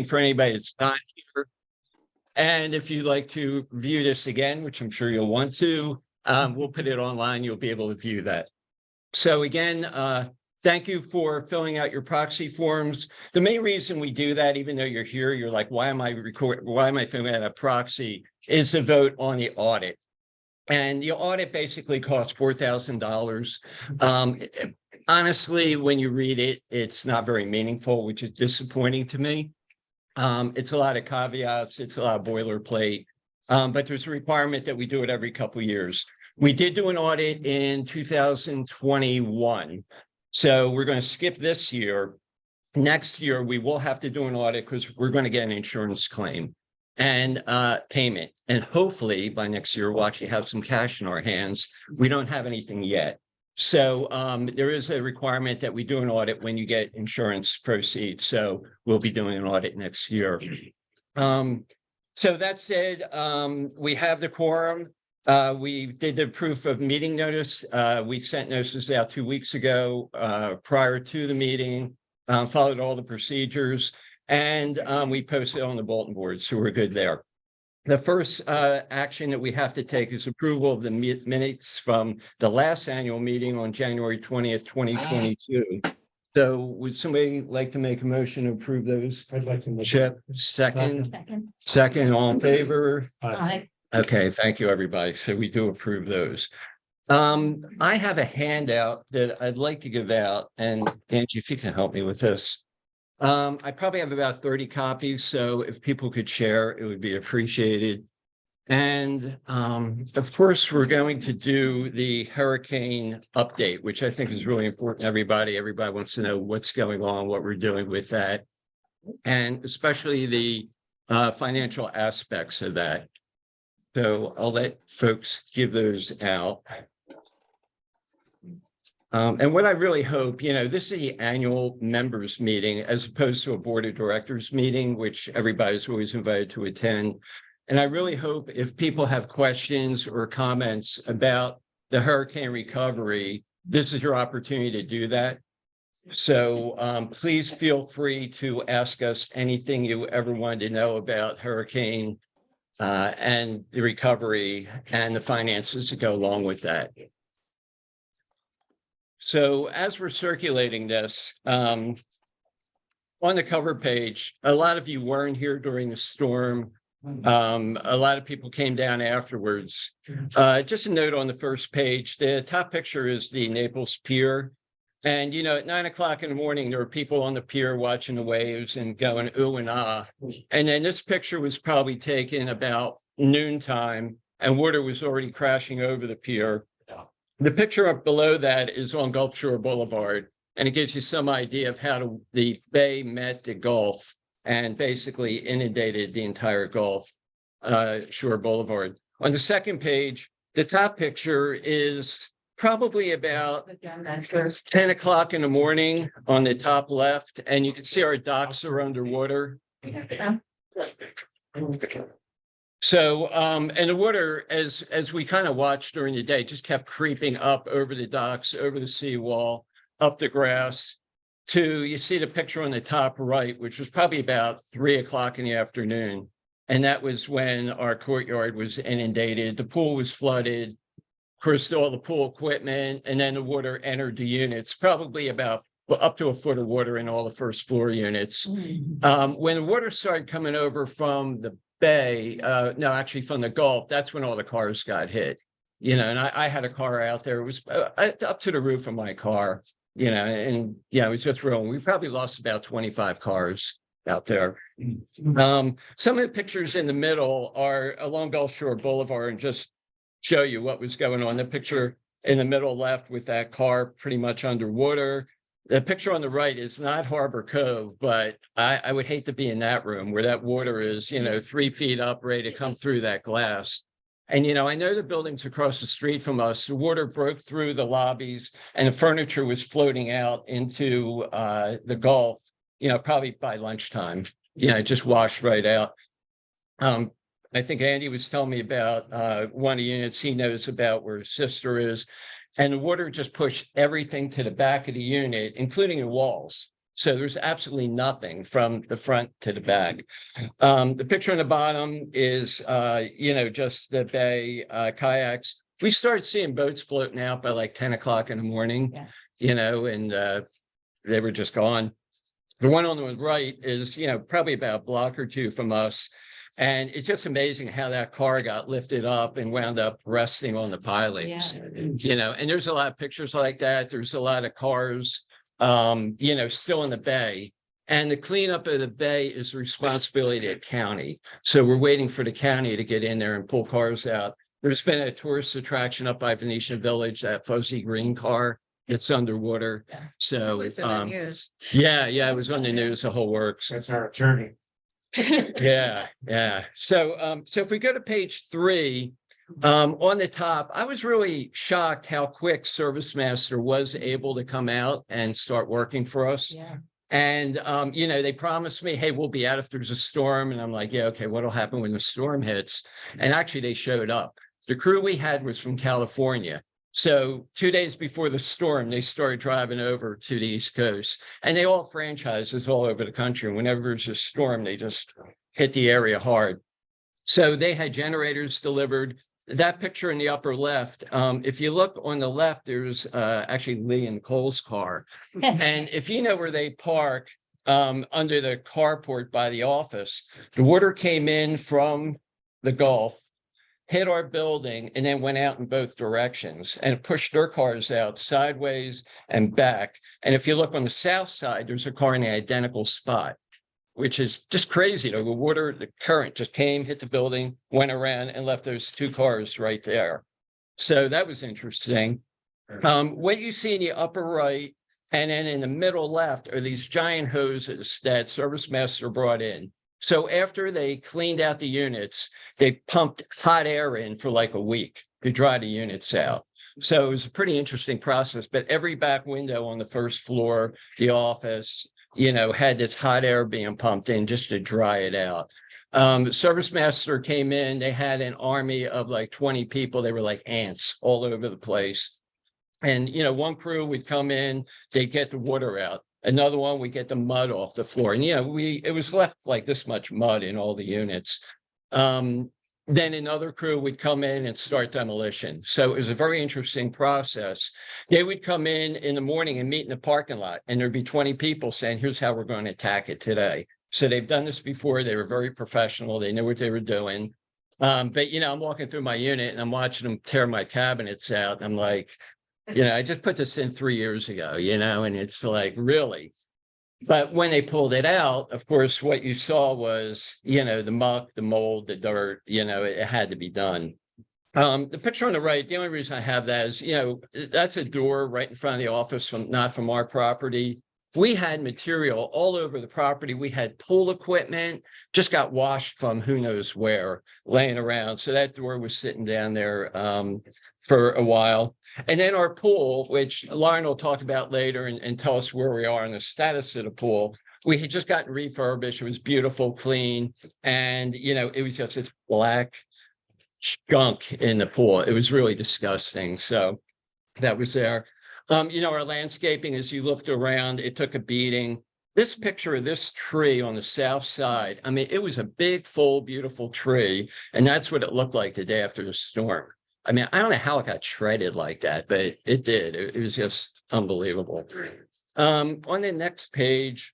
for anybody that's not here. And if you'd like to view this again, which I'm sure you'll want to, we'll put it online. You'll be able to view that. So again, thank you for filling out your proxy forms. The main reason we do that, even though you're here, you're like, why am I filling out a proxy, is to vote on the audit. And the audit basically costs $4,000. Honestly, when you read it, it's not very meaningful, which is disappointing to me. It's a lot of caveats, it's a lot of boilerplate, but there's a requirement that we do it every couple of years. We did do an audit in 2021. So we're going to skip this year. Next year, we will have to do an audit because we're going to get an insurance claim and payment. And hopefully by next year, we'll actually have some cash in our hands. We don't have anything yet. So there is a requirement that we do an audit when you get insurance proceeds. So we'll be doing an audit next year. So that said, we have the quorum. We did the proof of meeting notice. We sent notices out 2 weeks ago prior to the meeting, followed all the procedures, and we posted on the bulletin board. So we're good there. The first action that we have to take is approval of the minutes from the last annual meeting on January 20th, 2022. So would somebody like to make a motion to approve those? I'd like to make Chip, second, all in favor? Aye. Okay, thank you, everybody. So we do approve those. I have a handout that I'd like to give out, and Angie, if you can help me with this. I probably have about 30 copies, so if people could share, it would be appreciated. And of course, we're going to do the hurricane update, which I think is really important to everybody. Everybody wants to know what's going on, what we're doing with that, and especially the financial aspects of that. So I'll let folks give those out. And what I really hope, this is the annual members meeting as opposed to a board of directors meeting, which everybody's always invited to attend. And I really hope if people have questions or comments about the hurricane recovery, this is your opportunity to do that. So please feel free to ask us anything you ever wanted to know about hurricane and the recovery and the finances that go along with that. So as we're circulating this, on the cover page, a lot of you weren't here during the storm. A lot of people came down afterwards. Just a note on the first page, the top picture is the Naples Pier. And, at 9 o'clock in the morning, there were people on the pier watching the waves and going, ooh and ah. And then this picture was probably taken about noontime and water was already crashing over the pier. The picture up below that is on Gulf Shore Boulevard, and it gives you some idea of how the bay met the Gulf and basically inundated the entire Gulf Shore Boulevard. On the second page, the top picture is probably about 10 o'clock in the morning on the top left, and you can see our docks are underwater. So, and the water, as we kind of watched during the day, just kept creeping up over the docks, over the seawall, up the grass to, you see the picture on the top right, which was probably about 3 o'clock in the afternoon. And that was when our courtyard was inundated. The pool was flooded. Of course, all the pool equipment, and then the water entered the units, probably about up to a foot of water in all the first floor units. When the water started coming over from the bay, no, actually from the Gulf, that's when all the cars got hit, and I had a car out there. It was up to the roof of my car, and it was just rolling. We probably lost about 25 cars out there. Some of the pictures in the middle are along Gulf Shore Boulevard and just show you what was going on. The picture in the middle left with that car pretty much underwater. The picture on the right is not Harbour Cove, but I would hate to be in that room where that water is, 3 feet up, ready to come through that glass. And, I know the buildings across the street from us, the water broke through the lobbies and the furniture was floating out into the Gulf, probably by lunchtime. It just washed right out. I think Andy was telling me about one of the units he knows about where his sister is. And the water just pushed everything to the back of the unit, including the walls. So there's absolutely nothing from the front to the back. The picture on the bottom is, just the bay, kayaks. We started seeing boats floating out by like 10 o'clock in the morning, and they were just gone. The one on the right is, probably about a block or two from us. And it's just amazing how that car got lifted up and wound up resting on the pilings, and there's a lot of pictures like that. There's a lot of cars, still in the bay. And the cleanup of the bay is the responsibility of the county. So we're waiting for the county to get in there and pull cars out. There's been a tourist attraction up by Venetian Village, that fuzzy green car. It's underwater. So, it was on the news, the whole works. That's our attorney. Yeah. So if we go to page 3, on the top, I was really shocked how quick Service Master was able to come out and start working for us. And, they promised me, hey, we'll be out if there's a storm. And I'm like, yeah, okay, what'll happen when the storm hits? And actually they showed up. The crew we had was from California. So 2 days before the storm, they started driving over to the East Coast, and they all franchises all over the country. And whenever there's a storm, they just hit the area hard. So they had generators delivered. That picture in the upper left, if you look on the left, there's actually Lee and Cole's car. And if you know where they park, under the carport by the office, the water came in from the Gulf, hit our building, and then went out in both directions and pushed their cars out sideways and back. And if you look on the south side, there's a car in the identical spot, which is just crazy. The current just came, hit the building, went around, and left those 2 cars right there. So that was interesting. What you see in the upper right and then in the middle left are these giant hoses that Service Master brought in. So after they cleaned out the units, they pumped hot air in for like a week to dry the units out. So it was a pretty interesting process, but every back window on the first floor, the office, had this hot air being pumped in just to dry it out. Service Master came in, they had an army of like 20 people. They were like ants all over the place. And, one crew would come in, they'd get the water out. Another one, we get the mud off the floor. And it was left like this much mud in all the units. Then another crew would come in and start demolition. So it was a very interesting process. They would come in the morning and meet in the parking lot, and there'd be 20 people saying, here's how we're going to attack it today. So they've done this before. They were very professional. They knew what they were doing. But, I'm walking through my unit and I'm watching them tear my cabinets out. I'm like, I just put this in 3 years ago, and it's like, really? But when they pulled it out, of course, what you saw was, the muck, the mold, the dirt, it had to be done. The picture on the right, the only reason I have that is, that's a door right in front of the office, not from our property. We had material all over the property. We had pool equipment, just got washed from who knows where, laying around. So that door was sitting down there for a while. And then our pool, which Lauren will talk about later and tell us where we are in the status of the pool. We had just gotten refurbished. It was beautiful, clean. And, it was just this black skunk in the pool. It was really disgusting. So that was there. Our landscaping, as you looked around, it took a beating. This picture of this tree on the south side, it was a big, full, beautiful tree. And that's what it looked like the day after the storm. I don't know how it got shredded like that, but it did. It was just unbelievable. On the next page,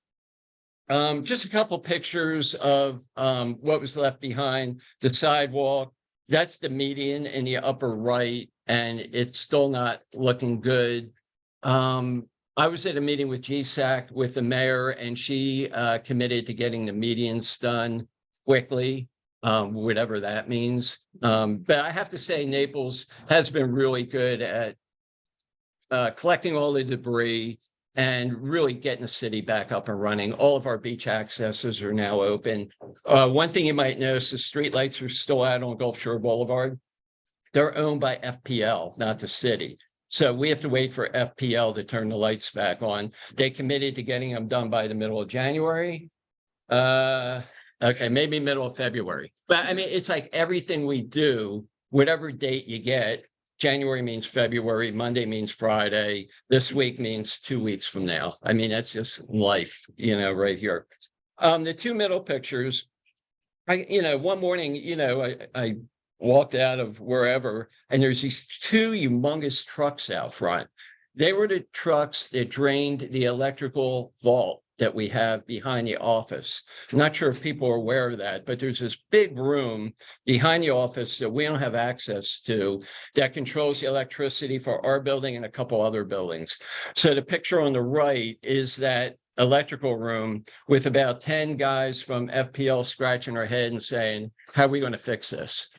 just a couple pictures of what was left behind. The sidewalk, that's the median in the upper right, and it's still not looking good. I was at a meeting with GSAC with the mayor, and she committed to getting the medians done quickly. Whatever that means. But I have to say, Naples has been really good at collecting all the debris and really getting the city back up and running. All of our beach accesses are now open. One thing you might notice, the streetlights are still out on Gulf Shore Boulevard. They're owned by FPL, not the city. So we have to wait for FPL to turn the lights back on. They committed to getting them done by the middle of January. Okay, maybe middle of February. But it's like everything we do, whatever date you get, January means February, Monday means Friday, this week means 2 weeks from now. I mean, that's just life, right here. The two middle pictures, one morning, I walked out of wherever, and there's these two humongous trucks out front. They were the trucks that drained the electrical vault that we have behind the office. I'm not sure if people are aware of that, but there's this big room behind the office that we don't have access to that controls the electricity for our building and a couple other buildings. So the picture on the right is that electrical room with about 10 guys from FPL scratching their head and saying, how are we going to fix this?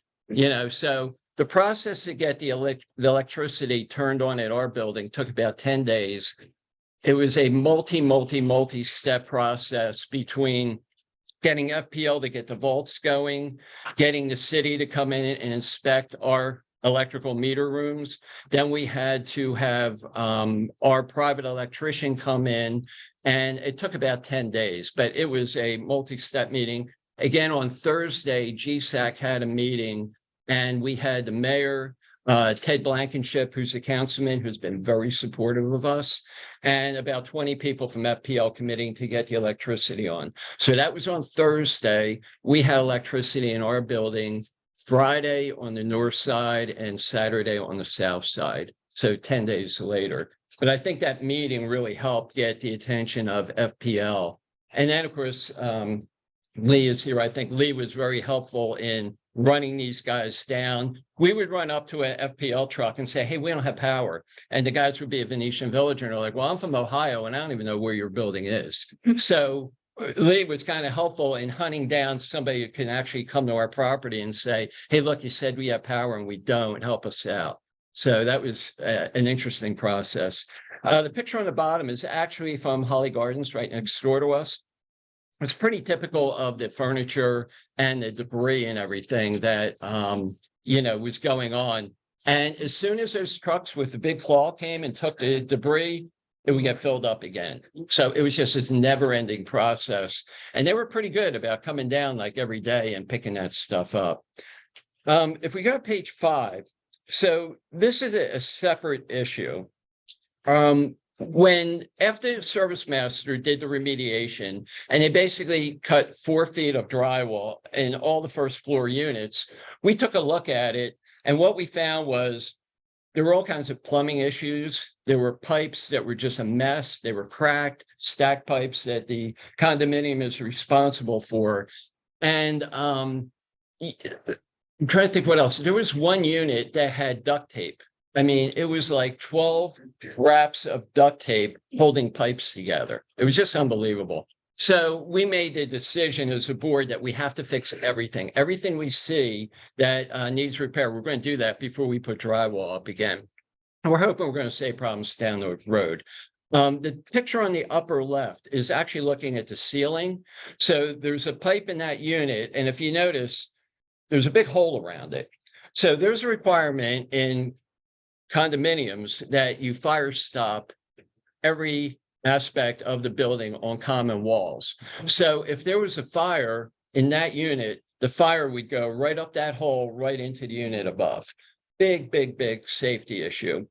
So the process to get the electricity turned on at our building took about 10 days. It was a multi-step process between getting FPL to get the vaults going, getting the city to come in and inspect our electrical meter rooms. Then we had to have our private electrician come in, and it took about 10 days, but it was a multi-step meeting. Again, on Thursday, GSAC had a meeting, and we had the mayor, Ted Blankenship, who's a councilman who's been very supportive of us, and about 20 people from FPL committing to get the electricity on. So that was on Thursday. We had electricity in our building Friday on the north side and Saturday on the south side. So 10 days later. But I think that meeting really helped get the attention of FPL. And then, of course, Lee is here. I think Lee was very helpful in running these guys down. We would run up to an FPL truck and say, hey, we don't have power. And the guys would be a Venetian villager. And they're like, well, I'm from Ohio, and I don't even know where your building is. So Lee was kind of helpful in hunting down somebody who can actually come to our property and say, hey, look, you said we have power and we don't, help us out. So that was an interesting process. The picture on the bottom is actually from Holly Gardens right next door to us. It's pretty typical of the furniture and the debris and everything that, was going on. And as soon as those trucks with the big claw came and took the debris, it would get filled up again. So it was just this never-ending process. And they were pretty good about coming down like every day and picking that stuff up. If we go to page 5, so this is a separate issue. When after Service Master did the remediation, and they basically cut 4 feet of drywall in all the first floor units, we took a look at it, and what we found was there were all kinds of plumbing issues. There were pipes that were just a mess. They were cracked, stack pipes that the condominium is responsible for. And I'm trying to think what else. There was one unit that had duct tape. I mean, it was like 12 wraps of duct tape holding pipes together. It was just unbelievable. So we made the decision as a board that we have to fix everything. Everything we see that needs repair, we're going to do that before we put drywall up again. And we're hoping we're going to save problems down the road. The picture on the upper left is actually looking at the ceiling. So there's a pipe in that unit. And if you notice, there's a big hole around it. So there's a requirement in condominiums that you fire stop every aspect of the building on common walls. So if there was a fire in that unit, the fire would go right up that hole, right into the unit above. Big safety issue.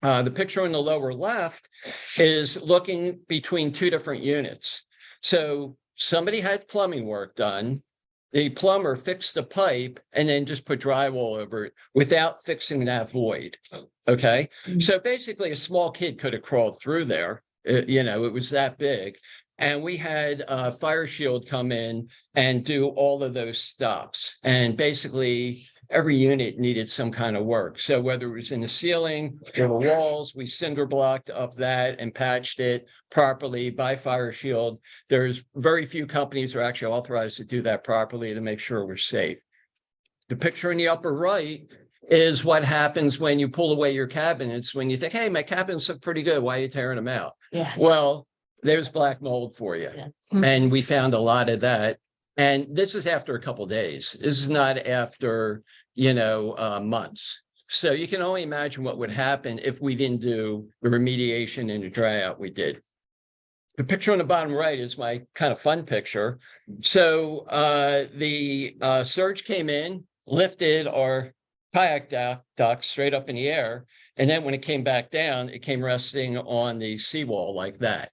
The picture on the lower left is looking between 2 different units. So somebody had plumbing work done. The plumber fixed the pipe and then just put drywall over it without fixing that void. Okay. So basically a small kid could have crawled through there. It was that big. And we had Fire Shield come in and do all of those stops. And basically every unit needed some kind of work. So whether it was in the ceiling or the walls, we cinder blocked up that and patched it properly by Fire Shield. There's very few companies that are actually authorized to do that properly to make sure we're safe. The picture in the upper right is what happens when you pull away your cabinets, when you think, hey, my cabinets look pretty good. Why are you tearing them out? Yeah. Well, there's black mold for you. Yeah. And we found a lot of that. And this is after a couple of days. This is not after, months. So you can only imagine what would happen if we didn't do the remediation and the dry out we did. The picture on the bottom right is my kind of fun picture. So the surge came in, lifted our kayak dock straight up in the air. And then when it came back down, it came resting on the seawall like that.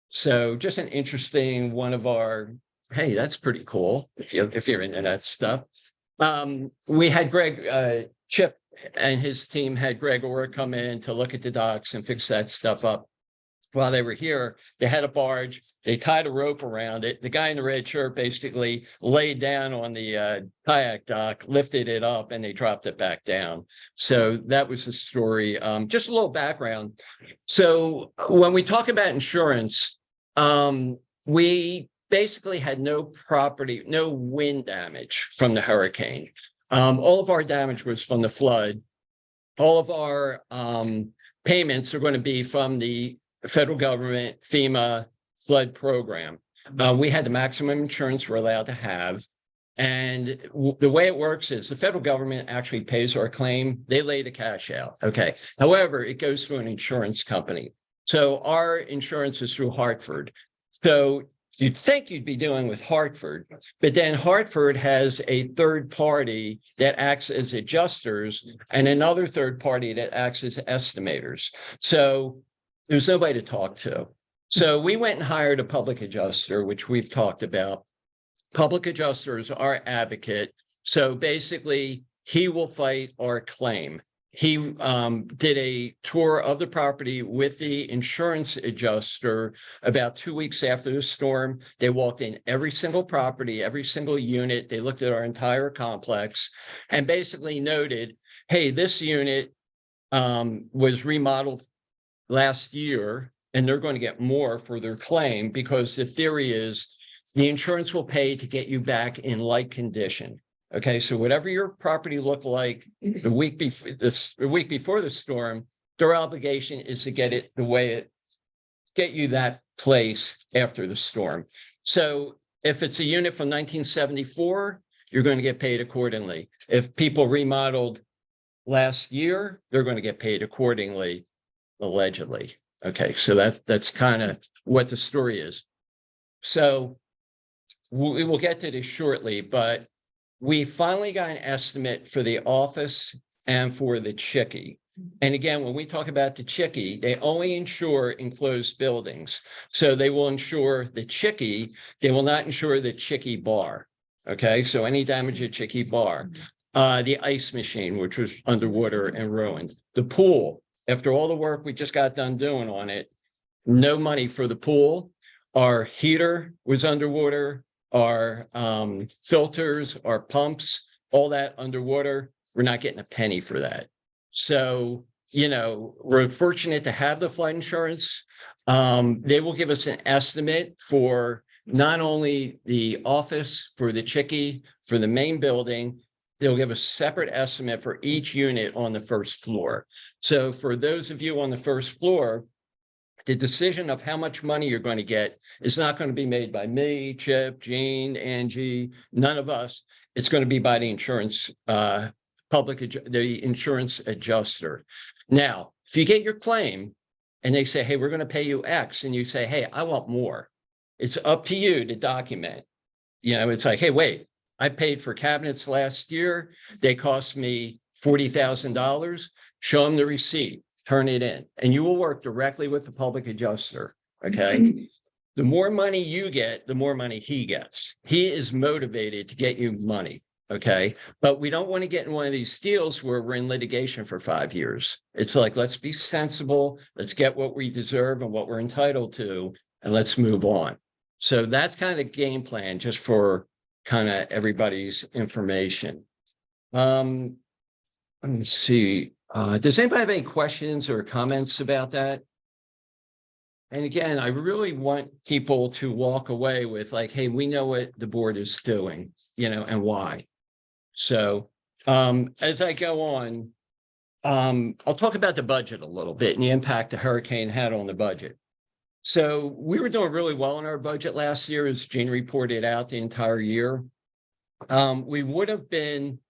So just an interesting one of our, hey, that's pretty cool if you're into that stuff. We had Greg, Chip and his team had Greg Orr come in to look at the docks and fix that stuff up. While they were here, they had a barge, they tied a rope around it. The guy in the red shirt basically laid down on the kayak dock, lifted it up, and they dropped it back down. So that was the story. Just a little background. So when we talk about insurance, we basically had no property, no wind damage from the hurricane. All of our damage was from the flood. All of our payments are going to be from the federal government FEMA flood program. We had the maximum insurance we're allowed to have. And the way it works is the federal government actually pays our claim. They lay the cash out. Okay. However, it goes through an insurance company. So our insurance is through Hartford. So you'd think you'd be dealing with Hartford, but then Hartford has a third party that acts as adjusters and another third party that acts as estimators. So there's nobody to talk to. So we went and hired a public adjuster, which we've talked about. Public adjuster is our advocate. So basically, he will fight our claim. He did a tour of the property with the insurance adjuster about 2 weeks after the storm. They walked in every single property, every single unit. They looked at our entire complex and basically noted, hey, this unit was remodeled last year, and they're going to get more for their claim because the theory is the insurance will pay to get you back in like condition. Okay, so whatever your property looked like the week before the storm, their obligation is to get it the way it get you that place after the storm. So if it's a unit from 1974, you're going to get paid accordingly. If people remodeled last year, they're going to get paid accordingly. Allegedly. Okay, so that's kind of what the story is. So we will get to this shortly, but we finally got an estimate for the office and for the Chickie. And again, when we talk about the Chickie, they only insure enclosed buildings. So they will insure the Chickie, they will not insure the Chickie bar. Okay, so any damage at Chickie bar. The ice machine, which was underwater and ruined. The pool. After all the work we just got done doing on it, no money for the pool. Our heater was underwater, our filters, our pumps, all that underwater. We're not getting a penny for that. So, you know, we're fortunate to have the flood insurance. They will give us an estimate for not only the office, for the Chickie, for the main building. They'll give a separate estimate for each unit on the first floor. So for those of you on the first floor, the decision of how much money you're going to get is not going to be made by me, Chip, Gene, Angie, none of us. It's going to be by the insurance the insurance adjuster. Now, if you get your claim and they say, hey, we're going to pay you X, and you say, hey, I want more, it's up to you to document. You know, it's like, hey, wait. I paid for cabinets last year. They cost me $40,000. Show them the receipt, turn it in, and you will work directly with the public adjuster. Okay. The more money you get, the more money he gets. He is motivated to get you money. Okay. But we don't want to get in one of these deals where we're in litigation for 5 years. It's like, let's be sensible. Let's get what we deserve and what we're entitled to, and let's move on. So that's kind of the game plan, just for kind of everybody's information. Let me see. Does anybody have any questions or comments about that? And again, I really want people to walk away with like, hey, we know what the board is doing, you know, and why. So as I go on, I'll talk about the budget a little bit and the impact the hurricane had on the budget. So we were doing really well in our budget last year, as Gene reported out the entire year. We would have been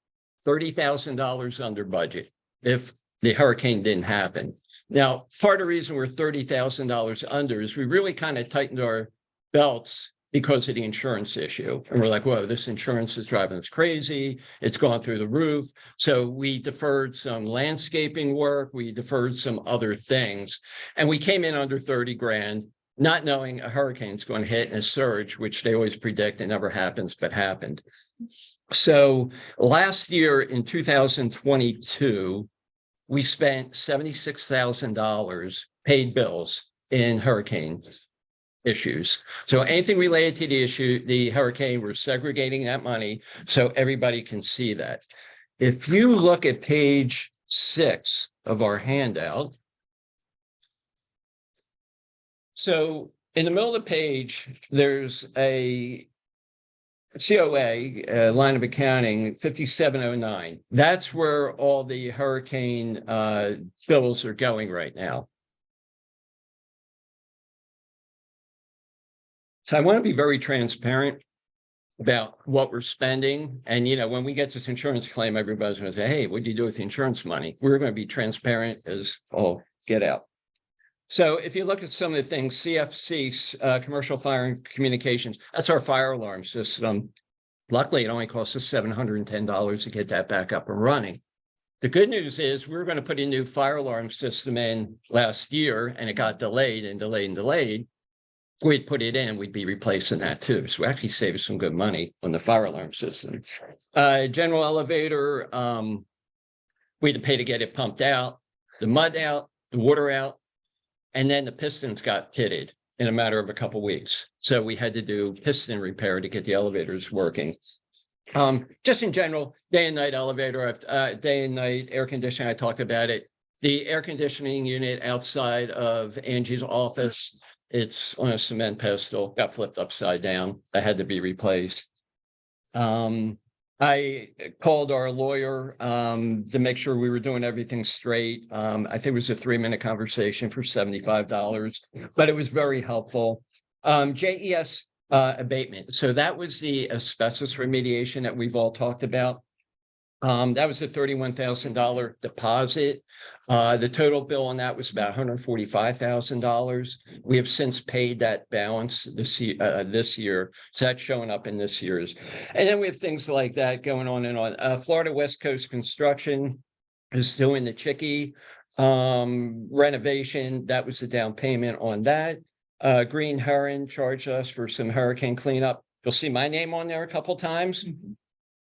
$30,000 under budget if the hurricane didn't happen. Now, part of the reason we're $30,000 under is we really kind of tightened our belts because of the insurance issue. And we're like, whoa, this insurance is driving us crazy. It's gone through the roof. So we deferred some landscaping work. We deferred some other things. And we came in under 30 grand, not knowing a hurricane's going to hit and a surge, which they always predict. It never happens, but happened. So last year in 2022, we spent $76,000 paid bills in hurricane issues. So anything related to the hurricane, we're segregating that money so everybody can see that. If you look at page 6 of our handout, so in the middle of the page, there's a COA, line of accounting, 5709. That's where all the hurricane bills are going right now. So I want to be very transparent about what we're spending. And, you know, when we get this insurance claim, everybody's going to say, hey, what do you do with the insurance money? We're going to be transparent as all get out. So if you look at some of the things, CFC, Commercial Fire and Communications, that's our fire alarm system. Luckily, it only costs us $710 to get that back up and running. The good news is we're going to put a new fire alarm system in last year, and it got delayed and delayed and delayed. If we'd put it in, we'd be replacing that too. So we actually saved some good money on the fire alarm system. General elevator, we had to pay to get it pumped out, the mud out, the water out, and then the pistons got pitted in a matter of a couple of weeks. So we had to do piston repair to get the elevators working. Just in general, day and night elevator, day and night air conditioning, I talked about it. The air conditioning unit outside of Angie's office, it's on a cement pedestal, got flipped upside down. That had to be replaced. I called our lawyer to make sure we were doing everything straight. I think it was a 3-minute conversation for $75, but it was very helpful. JES abatement. So that was the asbestos remediation that we've all talked about. That was a $31,000 deposit. The total bill on that was about $145,000. We have since paid that balance this year. So that's showing up in this year's. And then we have things like that going on and on. Florida West Coast Construction is doing the Chicky renovation. That was the down payment on that. Green Heron charged us for some hurricane cleanup. You'll see my name on there a couple times.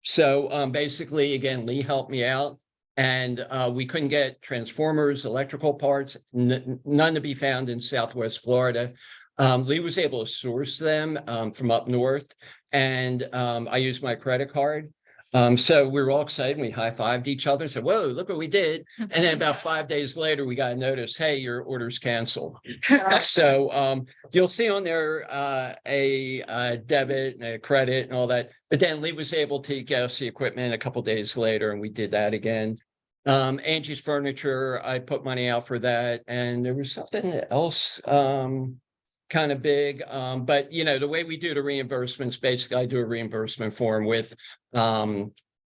So basically, again, Lee helped me out, and we couldn't get transformers, electrical parts, none to be found in Southwest Florida. Lee was able to source them from up north, and I used my credit card. So we were all excited. We high-fived each other, said, whoa, look what we did. And then about 5 days later, we got a notice, hey, your order's canceled. So you'll see on there a debit and a credit and all that. But then Lee was able to get us the equipment a couple days later, and we did that again. Angie's Furniture, I put money out for that. And there was something else kind of big. But, you know, the way we do the reimbursements, basically, I do a reimbursement form with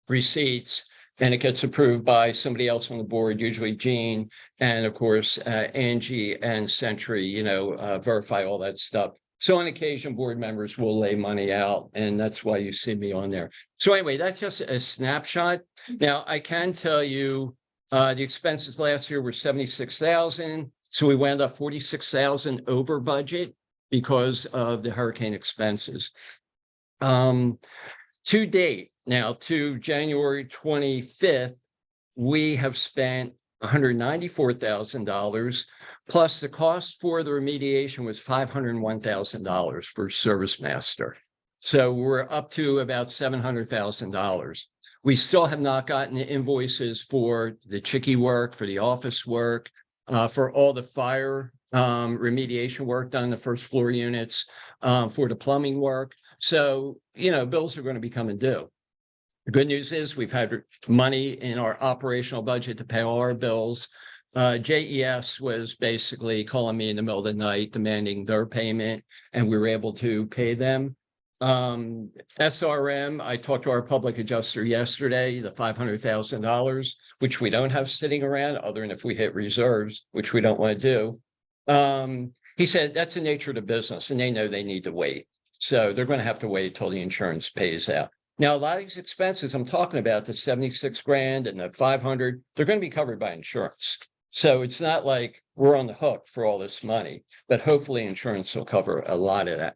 receipts, and it gets approved by somebody else on the board, usually Gene, and of course, Angie and Century, you know, verify all that stuff. So on occasion, board members will lay money out, and that's why you see me on there. So anyway, that's just a snapshot. Now, I can tell you the expenses last year were $76,000. So we wound up $46,000 over budget because of the hurricane expenses. To date, now to January 25th, we have spent $194,000, plus the cost for the remediation was $501,000 for Service Master. So we're up to about $700,000. We still have not gotten the invoices for the Chicky work, for the office work, for all the fire remediation work done in the first floor units, for the plumbing work. So, you know, bills are going to be coming due. The good news is we've had money in our operational budget to pay all our bills. JES was basically calling me in the middle of the night, demanding their payment, and we were able to pay them. SRM, I talked to our public adjuster yesterday, the $500,000, which we don't have sitting around other than if we hit reserves, which we don't want to do. He said that's the nature of the business, and they know they need to wait. So they're going to have to wait till the insurance pays out. Now, a lot of these expenses I'm talking about, the 76 grand and the 500, they're going to be covered by insurance. So it's not like we're on the hook for all this money, but hopefully insurance will cover a lot of that.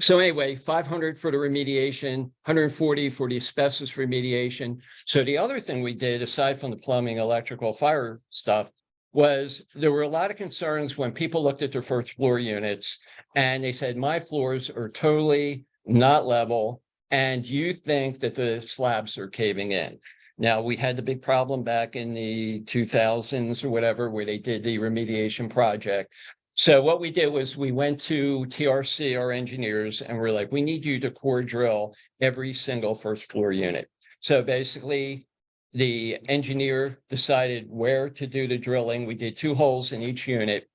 So anyway, 500 for the remediation, 140 for the asbestos remediation. So the other thing we did, aside from the plumbing, electrical, fire stuff, was there were a lot of concerns when people looked at their first floor units and they said, my floors are totally not level, and you think that the slabs are caving in. Now, we had the big problem back in the 2000s or whatever, where they did the remediation project. So what we did was we went to TRC, our engineers, and we're like, we need you to core drill every single first floor unit. So basically, the engineer decided where to do the drilling. We did 2 holes in each unit.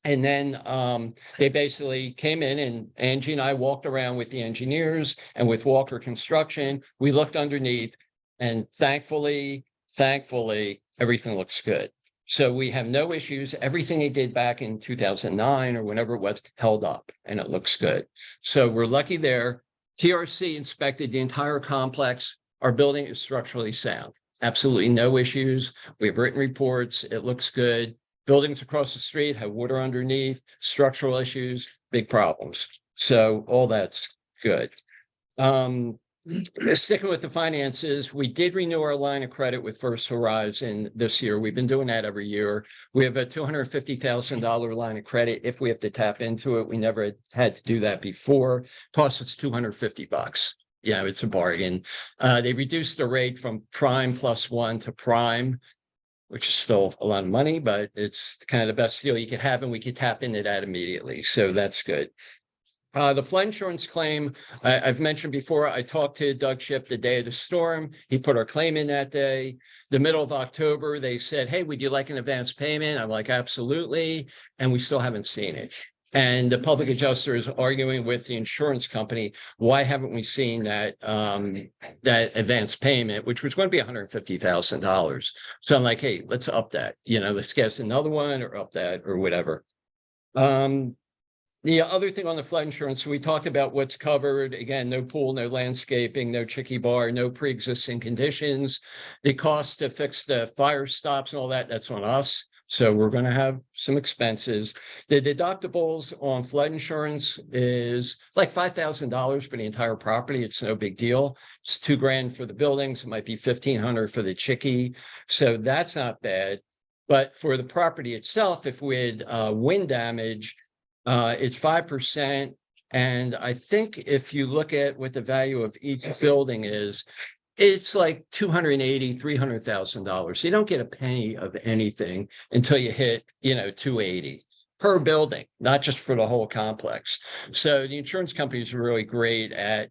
And then they basically came in, and Angie and I walked around with the engineers and with Walker Construction. We looked underneath, and thankfully, everything looks good. So we have no issues. Everything they did back in 2009 or whenever it was held up, and it looks good. So we're lucky there. TRC inspected the entire complex. Our building is structurally sound. Absolutely no issues. We have written reports. It looks good. Buildings across the street have water underneath, structural issues, big problems. So all that's good. Sticking with the finances, we did renew our line of credit with First Horizon this year. We've been doing that every year. We have a $250,000 line of credit if we have to tap into it. We never had to do that before. Costs us $250. Yeah, it's a bargain. They reduced the rate from prime +1 to prime, which is still a lot of money, but it's kind of the best deal you could have, and we could tap into that immediately. So that's good. The flood insurance claim, I've mentioned before, I talked to Doug Ship the day of the storm. He put our claim in that day. The middle of October, they said, hey, would you like an advance payment? I'm like, absolutely. And we still haven't seen it. And the public adjuster is arguing with the insurance company, why haven't we seen that that advance payment, which was going to be $150,000. So I'm like, hey, let's up that, let's get us another one or up that or whatever. The other thing on the flood insurance, we talked about what's covered. Again, no pool, no landscaping, no chicky bar, no pre-existing conditions. The cost to fix the fire stops and all that, that's on us. So we're going to have some expenses. The deductibles on flood insurance is like $5,000 for the entire property. It's no big deal. It's $2,000 for the buildings. It might be $1,500 for the chicky. So that's not bad. But for the property itself, if we had wind damage, it's 5%. And I think if you look at what the value of each building is, it's like $280,000, $300,000. You don't get a penny of anything until you hit, 280 per building, not just for the whole complex. So the insurance companies are really great at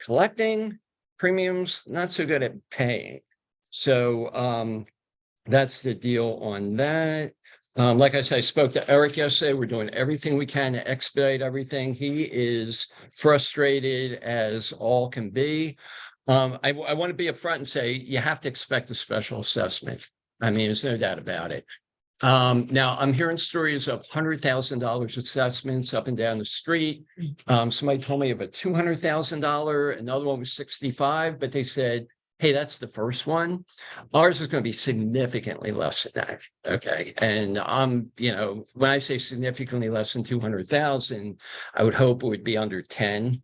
collecting premiums, not so good at paying. So that's the deal on that. Like I said, I spoke to Eric yesterday. We're doing everything we can to expedite everything. He is frustrated as all can be. I want to be upfront and say you have to expect a special assessment. I mean, there's no doubt about it. Now, I'm hearing stories of $100,000 assessments up and down the street. Somebody told me of a $200,000. Another one was 65, but they said, hey, that's the first one. Ours is going to be significantly less than that. Okay. And when I say significantly less than 200,000, I would hope it would be under 10.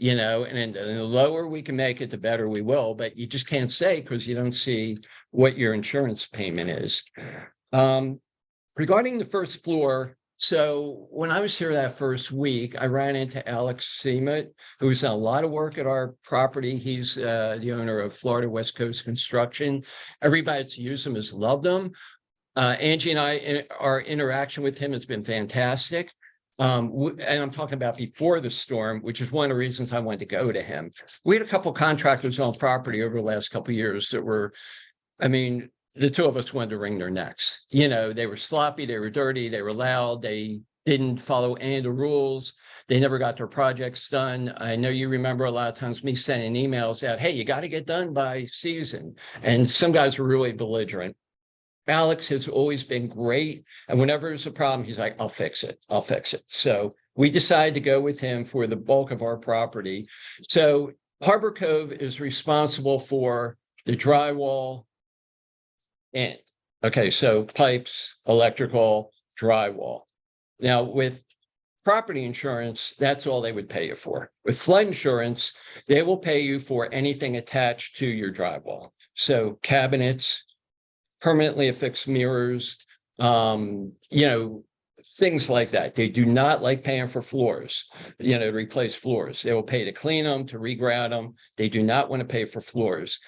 And the lower we can make it, the better we will. But you just can't say because you don't see what your insurance payment is. Regarding the first floor, so when I was here that first week, I ran into Alex Seamut, who's done a lot of work at our property. He's the owner of Florida West Coast Construction. Everybody that's used him has loved him. Angie and I, our interaction with him has been fantastic. And I'm talking about before the storm, which is one of the reasons I wanted to go to him. We had a couple of contractors on property over the last couple of years that were, the two of us wanted to wring their necks. They were sloppy, they were dirty, they were loud, they didn't follow any of the rules. They never got their projects done. I know you remember a lot of times me sending emails out, hey, you got to get done by season. And some guys were really belligerent. Alex has always been great. And whenever there's a problem, he's like, I'll fix it. So we decided to go with him for the bulk of our property. So Harbour Cove is responsible for the drywall and, okay, so pipes, electrical, drywall. Now with property insurance, that's all they would pay you for. With flood insurance, they will pay you for anything attached to your drywall. So cabinets, permanently affixed mirrors, things like that. They do not like paying for floors, to replace floors. They will pay to clean them, to regrout them. They do not want to pay for floors.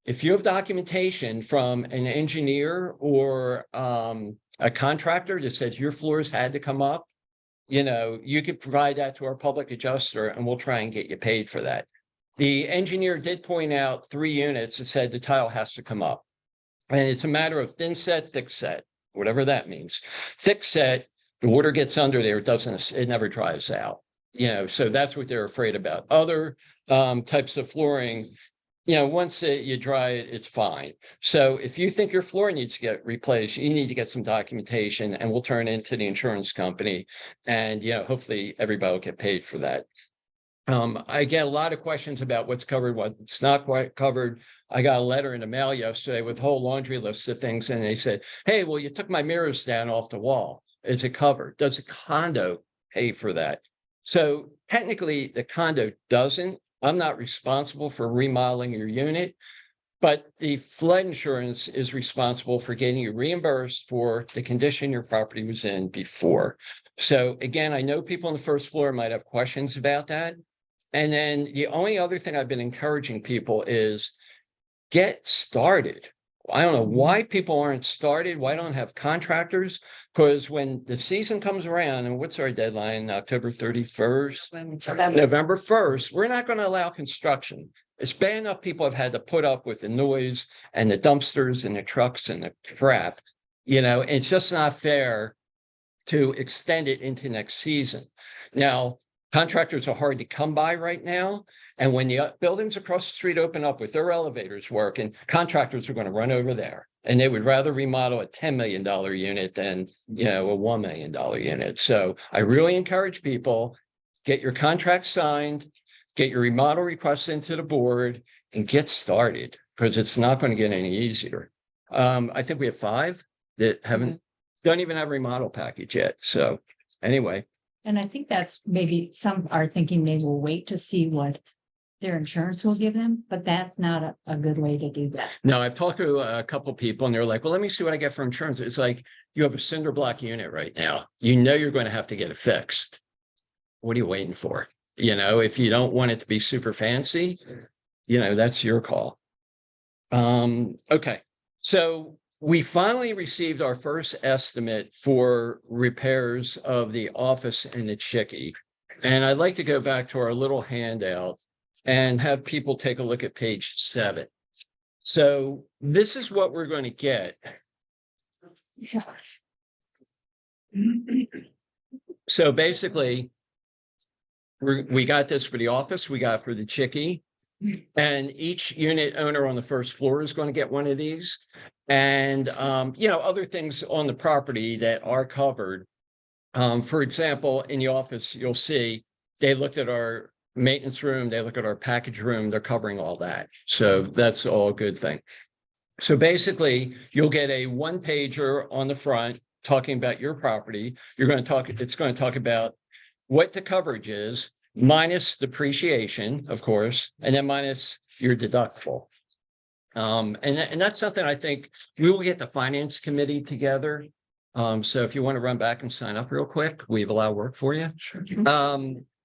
If you have documentation from an engineer or a contractor that says your floors had to come up, you could provide that to our public adjuster and we'll try and get you paid for that. The engineer did point out 3 units that said the tile has to come up. And it's a matter of thin set, thick set, whatever that means. Thick set, the water gets under there, it never dries out. So that's what they're afraid about. Other types of flooring, once you dry it, it's fine. So if you think your floor needs to get replaced, you need to get some documentation and we'll turn it into the insurance company. And, hopefully everybody will get paid for that. I get a lot of questions about what's covered, what's not quite covered. I got a letter in the mail yesterday with a whole laundry list of things. And they said, hey, well, you took my mirrors down off the wall. Is it covered? Does a condo pay for that? So technically the condo doesn't. I'm not responsible for remodeling your unit, but the flood insurance is responsible for getting you reimbursed for the condition your property was in before. So again, I know people on the first floor might have questions about that. And then the only other thing I've been encouraging people is get started. I don't know why people aren't started. Why don't have contractors? Because when the season comes around, and what's our deadline? October 31st, November 1st, we're not going to allow construction. It's bad enough people have had to put up with the noise and the dumpsters and the trucks and the crap. It's just not fair to extend it into next season. Now, contractors are hard to come by right now. And when the buildings across the street open up with their elevators working, contractors are going to run over there. And they would rather remodel a $10 million unit than, a $1 million unit. So I really encourage people, get your contract signed, get your remodel requests into the board, and get started, because it's not going to get any easier. I think we have 5 that don't even have a remodel package yet. So anyway. And I think that's maybe some are thinking they will wait to see what their insurance will give them, but that's not a good way to do that. No, I've talked to a couple of people and they're like, well, let me see what I get for insurance. It's like, you have a cinder block unit right now. You're going to have to get it fixed. What are you waiting for? If you don't want it to be super fancy, that's your call. Okay. So we finally received our first estimate for repairs of the office and the Chickie. And I'd like to go back to our little handout and have people take a look at page 7. So this is what we're going to get. So basically, we got this for the office, we got for the Chickie, and each unit owner on the first floor is going to get one of these. And, other things on the property that are covered. For example, in the office, you'll see they looked at our maintenance room, they look at our package room, they're covering all that. So that's all a good thing. So basically, you'll get a 1-pager on the front talking about your property. It's going to talk about what the coverage is, minus depreciation, of course, and then minus your deductible. And that's something I think we will get the finance committee together. So if you want to run back and sign up real quick, we have a lot of work for you. Sure.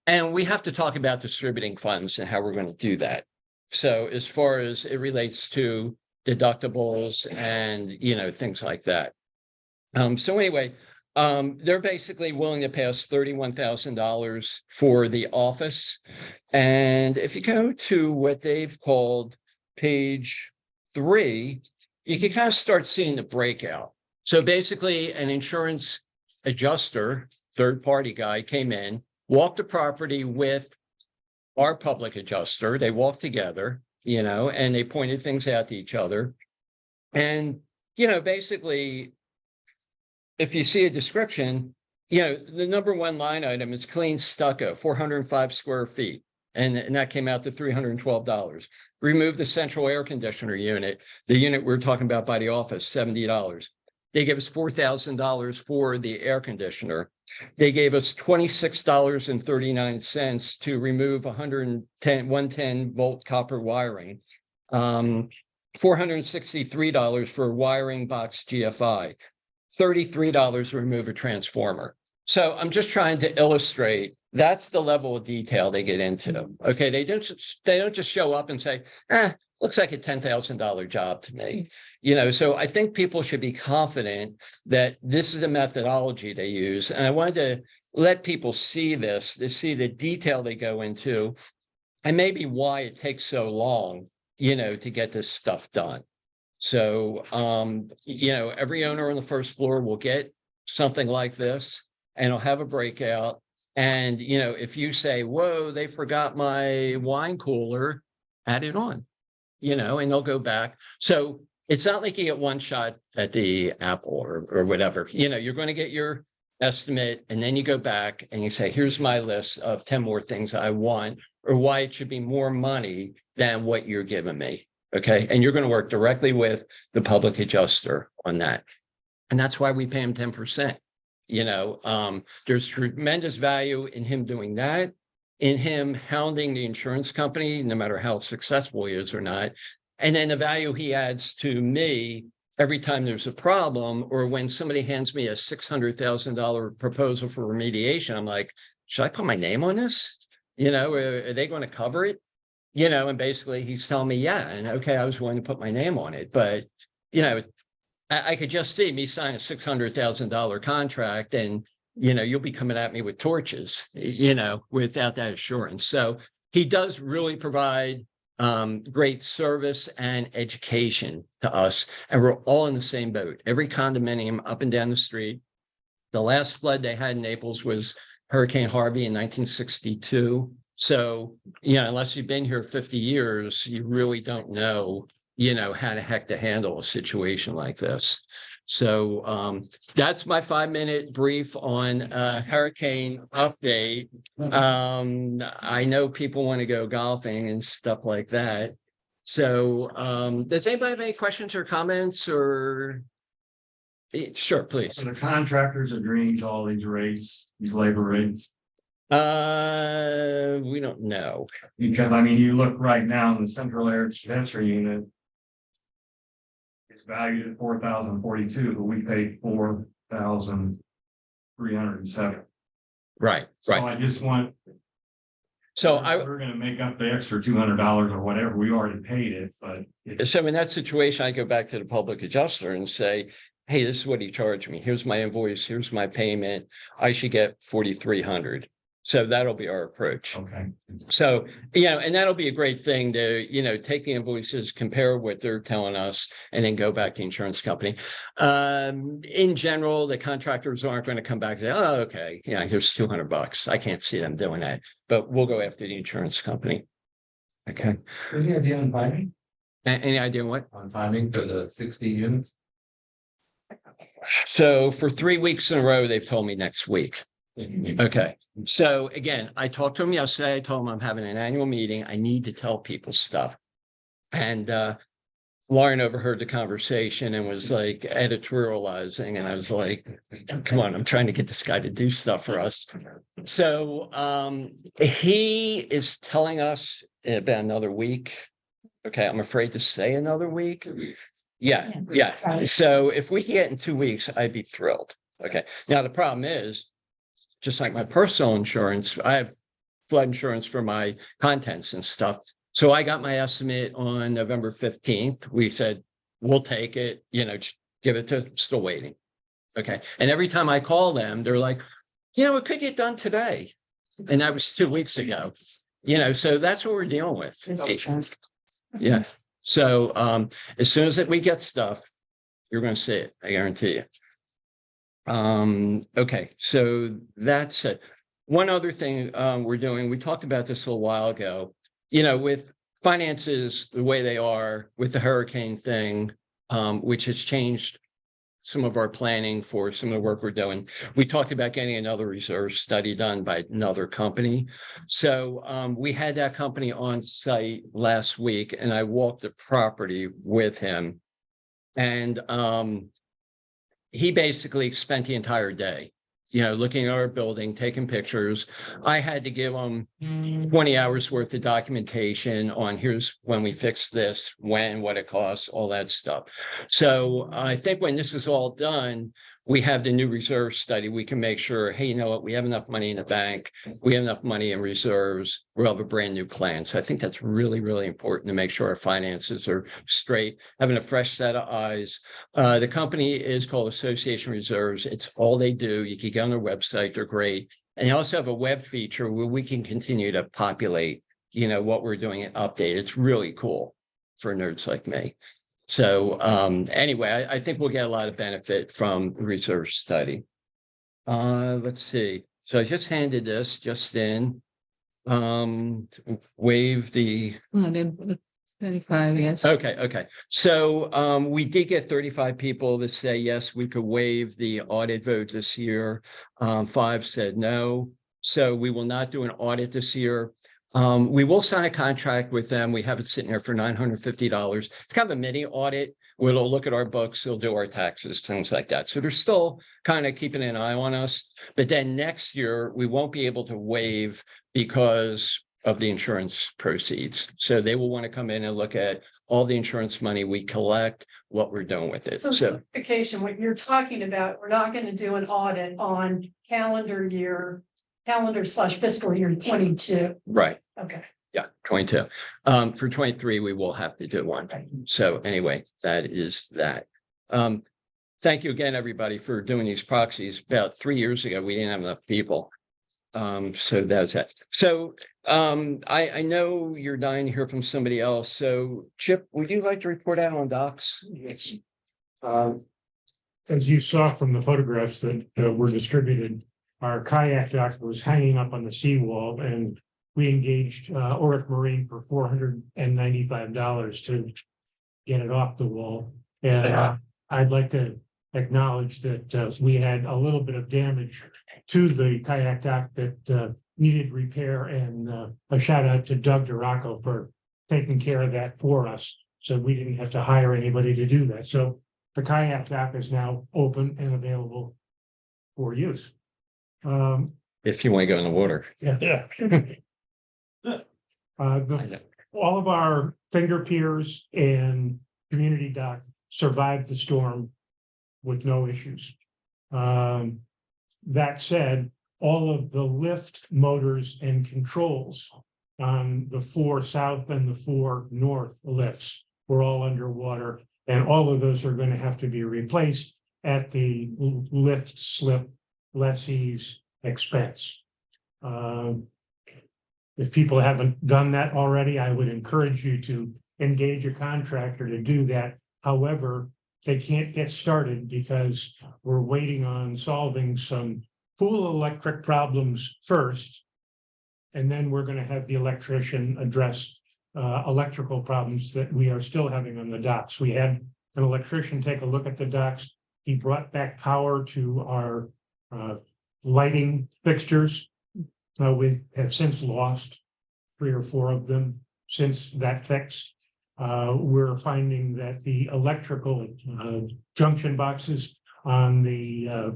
And we have to talk about distributing funds and how we're going to do that. So as far as it relates to deductibles and, things like that. So anyway, they're basically willing to pay us $31,000 for the office. And if you go to what they've called page 3, you can kind of start seeing the breakout. So basically an insurance adjuster, third-party guy came in, walked the property with our public adjuster. They walked together, and they pointed things out to each other. And, basically, if you see a description, The number one line item is clean stucco, 405 square feet. And that came out to $312. Remove the central air conditioner unit, the unit we're talking about by the office, $70. They gave us $4,000 for the air conditioner. They gave us $26.39 to remove 110 volt copper wiring. $463 for wiring box GFI, $33 to remove a transformer. So I'm just trying to illustrate that's the level of detail they get into. Okay, they don't just show up and say, looks like a $10,000 job to me. So I think people should be confident that this is the methodology they use. And I wanted to let people see this, to see the detail they go into, and maybe why it takes so long, to get this stuff done. So, every owner on the first floor will get something like this, and it'll have a breakout. And, if you say, whoa, they forgot my wine cooler, add it on, and they'll go back. So it's not like you get one shot at the apple or whatever. You're going to get your estimate, and then you go back and you say, here's my list of 10 more things I want, or why it should be more money than what you're giving me. Okay. And you're going to work directly with the public adjuster on that. And that's why we pay him 10%. There's tremendous value in him doing that, in him hounding the insurance company, no matter how successful he is or not. And then the value he adds to me every time there's a problem, or when somebody hands me a $600,000 proposal for remediation, I'm like, should I put my name on this? Are they going to cover it? And basically he's telling me, yeah, and okay, I was willing to put my name on it. But, I could just see me sign a $600,000 contract, and, you'll be coming at me with torches, without that assurance. So he does really provide great service and education to us. And we're all in the same boat. Every condominium up and down the street. The last flood they had in Naples was Hurricane Harvey in 1962. So, unless you've been here 50 years, you really don't know, how the heck to handle a situation like this. So that's my 5-minute brief on hurricane update. I know people want to go golfing and stuff like that. So does anybody have any questions or comments or? Sure, please. So the contractors agreeing to all these rates, these labor rates? We don't know. Because you look right now in the central air condenser unit, it's valued at $4,042, but we paid $4,307. Right. So I just want. So we're going to make up the extra $200 or whatever. We already paid it, but. So in that situation, I go back to the public adjuster and say, hey, this is what he charged me. Here's my invoice. Here's my payment. I should get $4,300. So that'll be our approach. Okay. So, and that'll be a great thing to, take the invoices, compare what they're telling us, and then go back to the insurance company. In general, the contractors aren't going to come back and say, oh, okay, here's $200. I can't see them doing that, but we'll go after the insurance company. Okay. Any idea on timing? Any idea what? On timing for the 60 units? So for 3 weeks in a row, they've told me next week. Okay. So again, I talked to him yesterday. I told him I'm having an annual meeting. I need to tell people stuff. And Lauren overheard the conversation and was like editorializing. And I was like, come on, I'm trying to get this guy to do stuff for us. So he is telling us in about another week. Okay. I'm afraid to say another week. Yeah. So if we can get in 2 weeks, I'd be thrilled. Okay. Now, the problem is, just like my personal insurance, I have flood insurance for my contents and stuff. So I got my estimate on November 15th. We said, we'll take it, just give it to, still waiting. Okay. And every time I call them, they're like, it could get done today. And that was 2 weeks ago, so that's what we're dealing with. Yeah. So as soon as we get stuff, you're going to see it. I guarantee you. Okay, so that's it. One other thing we're doing, we talked about this a little while ago, with finances the way they are with the hurricane thing, which has changed some of our planning for some of the work we're doing. We talked about getting another reserve study done by another company. So we had that company on site last week, and I walked the property with him. And he basically spent the entire day, looking at our building, taking pictures. I had to give him 20 hours worth of documentation on here's when we fix this, what it costs, all that stuff. So I think when this is all done, we have the new reserve study. We can make sure, hey, you know what? We have enough money in the bank. We have enough money in reserves. We'll have a brand new plan. So I think that's really, really important to make sure our finances are straight, having a fresh set of eyes. The company is called Association Reserves. It's all they do. You can get on their website. They're great. And they also have a web feature where we can continue to populate, what we're doing and update. It's really cool for nerds like me. So anyway, I think we'll get a lot of benefit from the reserve study. Let's see. So I just handed this just in. Waive the 35, yes. Okay. So we did get 35 people that say yes, we could waive the audit vote this year. 5 said no. So we will not do an audit this year. We will sign a contract with them. We have it sitting there for $950. It's kind of a mini audit where they'll look at our books, they'll do our taxes, things like that. So they're still kind of keeping an eye on us. But then next year, we won't be able to waive because of the insurance proceeds. So they will want to come in and look at all the insurance money we collect, what we're doing with it. So clarification, what you're talking about, we're not going to do an audit on calendar / fiscal year 22. Right. Okay. Yeah, 22. For 23, we will have to do one. So anyway, that is that. Thank you again, everybody, for doing these proxies. About 3 years ago, we didn't have enough people. So that's it. So I know you're dying to hear from somebody else. So Chip, would you like to report out on docks? Yes. As you saw from the photographs that were distributed, our kayak dock was hanging up on the seawall, and we engaged Oric Marine for $495 to get it off the wall. And I'd like to acknowledge that we had a little bit of damage to the kayak dock that needed repair, and a shout out to Doug Duraco for taking care of that for us, so we didn't have to hire anybody to do that. So the kayak dock is now open and available for use. If you want to go in the water. Yeah. All of our finger piers and community dock survived the storm with no issues. That said, all of the lift motors and controls on the 4 south and the 4 north lifts were all underwater, and all of those are going to have to be replaced at the lift slip lessee's expense. If people haven't done that already, I would encourage you to engage a contractor to do that. However, they can't get started because we're waiting on solving some pool electric problems first. And then we're going to have the electrician address electrical problems that we are still having on the docks. We had an electrician take a look at the docks. He brought back power to our lighting fixtures. We have since lost 3 or 4 of them since that fix. We're finding that the electrical junction boxes on the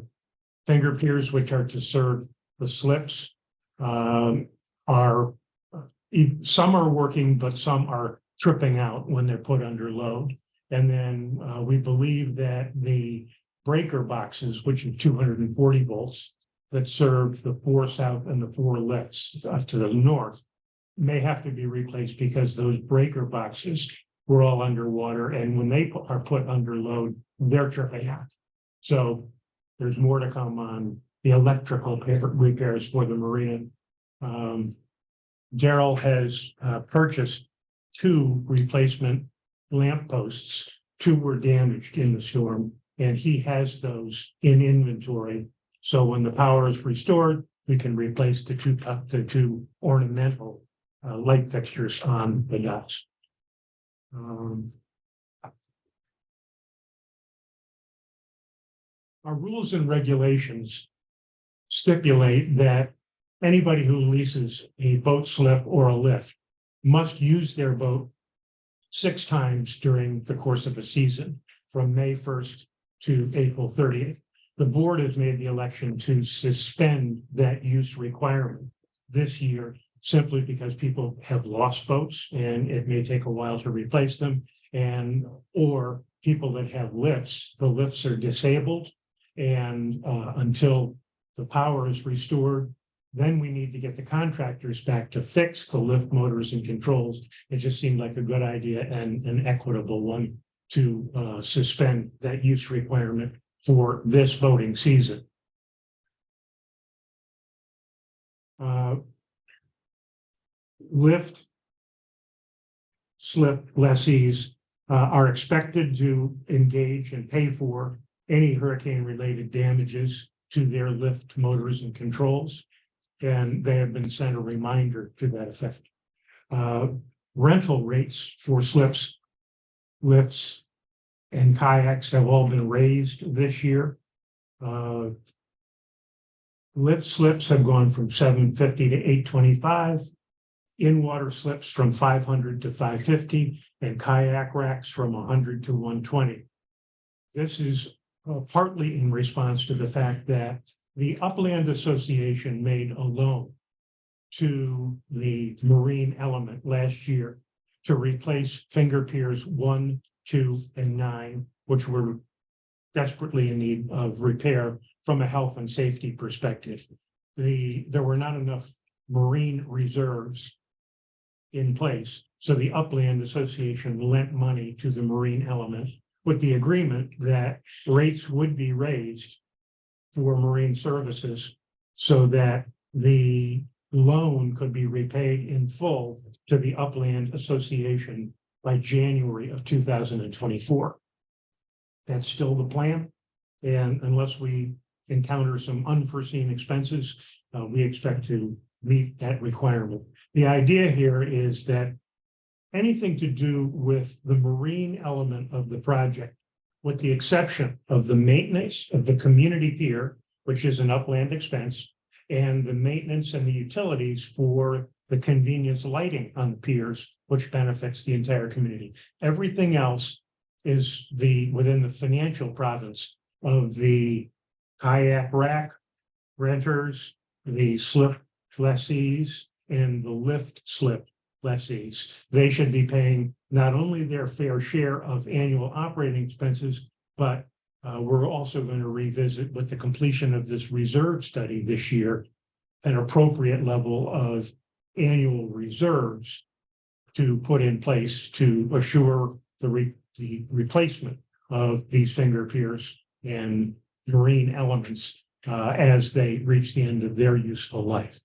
finger piers, which are to serve the slips, are some are working, but some are tripping out when they're put under load. And then we believe that the breaker boxes, which are 240 volts, that serve the 4 south and the 4 lifts to the north, may have to be replaced because those breaker boxes were all underwater, and when they are put under load, they're tripping out. So there's more to come on the electrical repairs for the marina. Daryl has purchased 2 replacement lamp posts. 2 were damaged in the storm, and he has those in inventory. So when the power is restored, we can replace the 2 ornamental light fixtures on the docks. our rules and regulations stipulate that anybody who leases a boat slip or a lift must use their boat 6 times during the course of a season, from May 1st to April 30th. The board has made the election to suspend that use requirement this year, simply because people have lost boats and it may take a while to replace them. And, or people that have lifts, the lifts are disabled. And until the power is restored, then we need to get the contractors back to fix the lift motors and controls. It just seemed like a good idea and an equitable one to suspend that use requirement for this boating season. Lift slip lessees are expected to engage and pay for any hurricane-related damages to their lift motors and controls. And they have been sent a reminder to that effect. Rental rates for slips, lifts, and kayaks have all been raised this year. Lift slips have gone from $750 to $825. In-water slips from $500 to $550, and kayak racks from $100 to $120. This is partly in response to the fact that the Upland Association made a loan to the marine element last year to replace finger piers 1, 2, and 9, which were desperately in need of repair from a health and safety perspective. There were not enough marine reserves in place, so the Upland Association lent money to the marine element with the agreement that rates would be raised for marine services so that the loan could be repaid in full to the Upland Association by January of 2024. That's still the plan. And unless we encounter some unforeseen expenses, we expect to meet that requirement. The idea here is that anything to do with the marine element of the project, with the exception of the maintenance of the community pier, which is an upland expense, and the maintenance and the utilities for the convenience lighting on the piers, which benefits the entire community. Everything else is within the financial province of the kayak rack renters, the slip lessees, and the lift slip lessees. They should be paying not only their fair share of annual operating expenses, but we're also going to revisit, with the completion of this reserve study this year, an appropriate level of annual reserves to put in place to assure the replacement of these finger piers and marine elements as they reach the end of their useful life.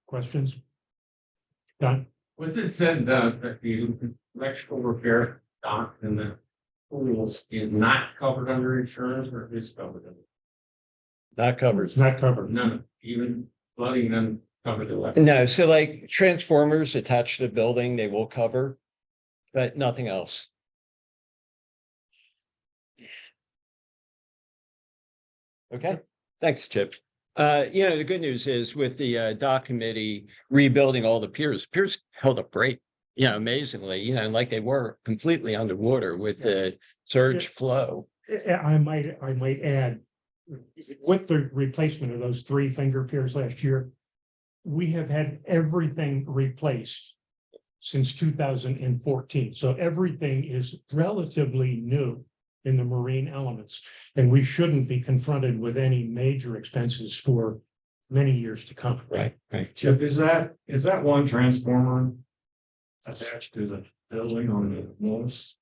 Questions? Done. Was it said that the electrical repair dock and the pools is not covered under insurance, or is covered under? Not covered. It's not covered. None, even flooding them covered electric. No, so like transformers attached to the building, they will cover, but nothing else. Okay, thanks, Chip. The good news is with the dock committee rebuilding all the piers held up great, amazingly, like they were completely underwater with the surge flow. I might add, with the replacement of those 3 finger piers last year, we have had everything replaced since 2014. So everything is relatively new in the marine elements, and we shouldn't be confronted with any major expenses for many years to come. Right. Chip, is that one transformer attached to the building on the walls?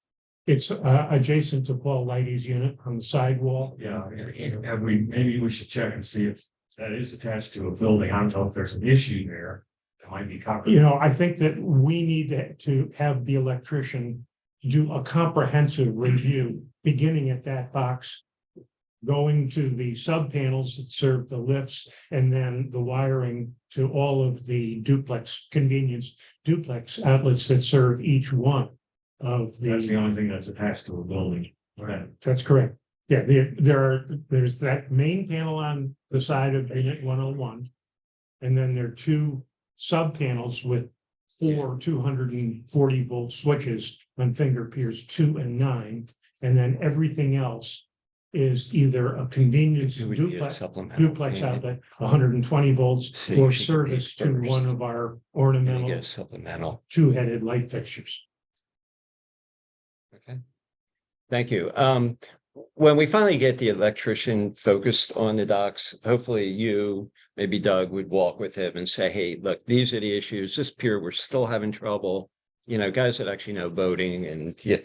It's adjacent to Paul Leidy's unit on the sidewall. Yeah, maybe we should check and see if that is attached to a building. I don't know if there's an issue there that might be covered. I think that we need to have the electrician do a comprehensive review, beginning at that box, going to the sub panels that serve the lifts, and then the wiring to all of the convenience duplex outlets that serve each one of That's the the. only thing that's attached to a building. Right. That's correct. Yeah, there's that main panel on the side of unit 101. And then there are two sub panels with four 240-volt switches on finger piers 2 and 9. And then everything else is either a convenience It would be a duplex supplemental. outlet, 120 volts, So you or should get service to first. one of our And you ornamental get a supplemental. two-headed light fixtures. Okay. Thank you. When we finally get the electrician focused on the docks, hopefully you, maybe Doug would walk with him and say, hey, look, these are the issues. This pier, we're still having trouble. You know, guys that actually know boating and Yeah,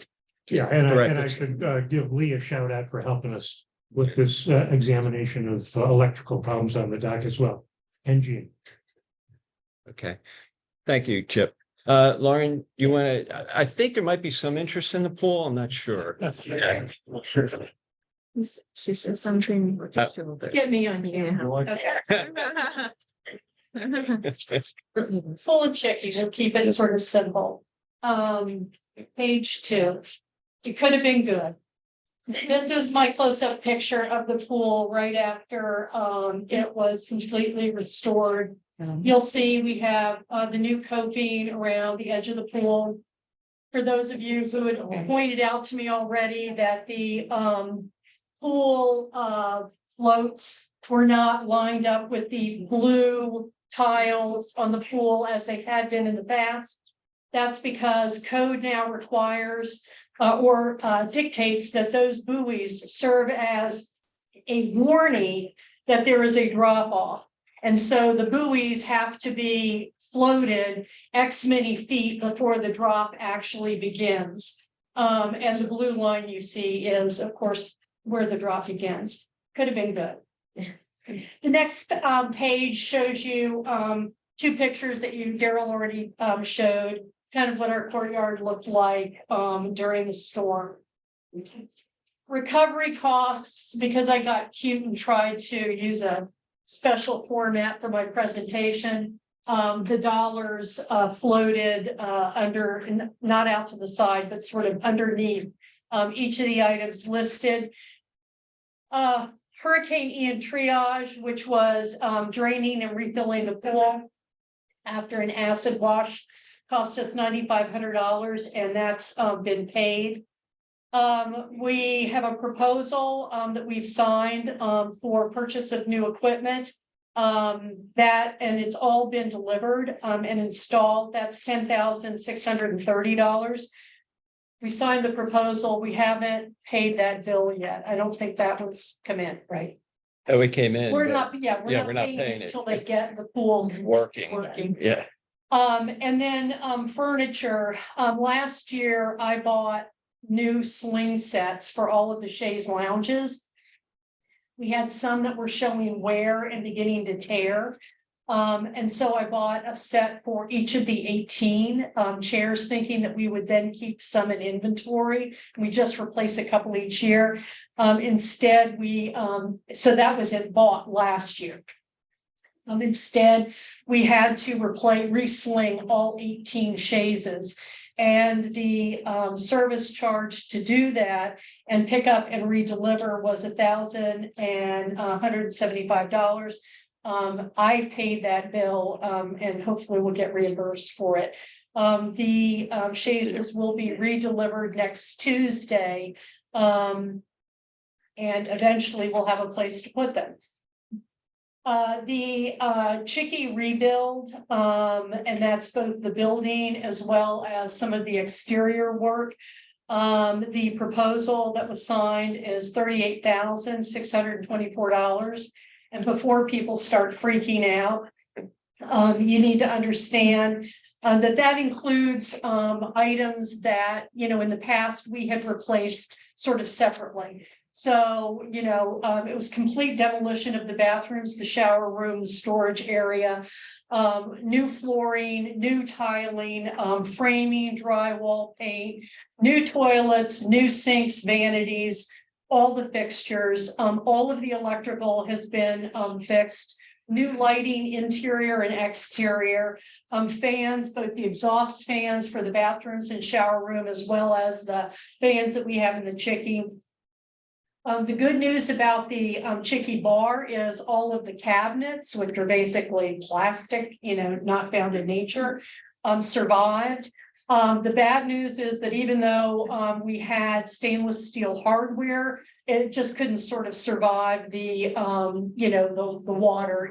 and I direct- should give Lee a shout out for helping us with this examination of electrical problems on the dock as well. And Gene. Okay. Thank you, Chip. Lauren, you want to, I think there might be some interest in the pool. I'm not sure. She says something. Get me on camera. Okay. Full of chicken, we'll keep it sort of simple. Page 2. It could have been good. This is my close-up picture of the pool right after it was completely restored. You'll see we have the new coping around the edge of the pool. For those of you who had pointed out to me already that the pool floats were not lined up with the blue tiles on the pool as they had been in the past. That's because code now requires or dictates that those buoys serve as a warning that there is a drop off. And so the buoys have to be floated X many feet before the drop actually begins. And the blue line you see is, of course, where the drop begins. Could have been good. The next page shows you two pictures that Daryl already showed, kind of what our courtyard looked like during the storm. Recovery costs, because I got cute and tried to use a special format for my presentation. The dollars floated under, not out to the side, but sort of underneath each of the items listed. Hurricane Ian triage, which was draining and refilling the pool after an acid wash, cost us $9,500, and that's been paid. We have a proposal that we've signed for purchase of new equipment. And it's all been delivered and installed. That's $10,630. We signed the proposal. We haven't paid that bill yet. I don't think that one's come in, right? Oh, it came in. We're but not, yeah, we're not paying it until they get the pool working. working. Yeah. And then furniture. Last year I bought new sling sets for all of the chaise lounges. We had some that were showing wear and beginning to tear. And so I bought a set for each of the 18 chairs, thinking that we would then keep some in inventory. We just replace a couple each year. Instead, so that was bought last year. Instead, we had to re-sling all 18 chaises. And the service charge to do that and pick up and redeliver was $1,175. I paid that bill and hopefully we'll get reimbursed for it. The chaises will be redelivered next Tuesday. And eventually we'll have a place to put them. The Chicky rebuild, and that's both the building as well as some of the exterior work. The proposal that was signed is $38,624. And before people start freaking out, you need to understand that includes items that, in the past we had replaced sort of separately. So, it was complete demolition of the bathrooms, the shower room, the storage area, new flooring, new tiling, framing, drywall, paint, new toilets, new sinks, vanities, all the fixtures, all of the electrical has been fixed. New lighting, interior and exterior, fans, both the exhaust fans for the bathrooms and shower room, as well as the fans that we have in the Chicky. The good news about the Chicky Bar is all of the cabinets, which are basically plastic, not found in nature, survived. The bad news is that even though we had stainless steel hardware, it just couldn't sort of survive the water.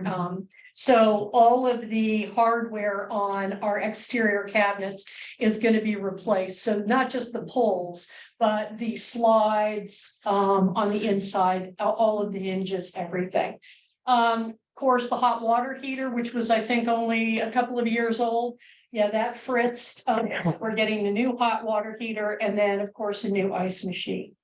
So all of the hardware on our exterior cabinets is going to be replaced. So not just the pulls, but the slides on the inside, all of the hinges, everything. Of course, the hot water heater, which was, I think, only a couple of years old. Yeah, that fritzed. So we're getting a new hot water heater and then, of course, a new ice machine.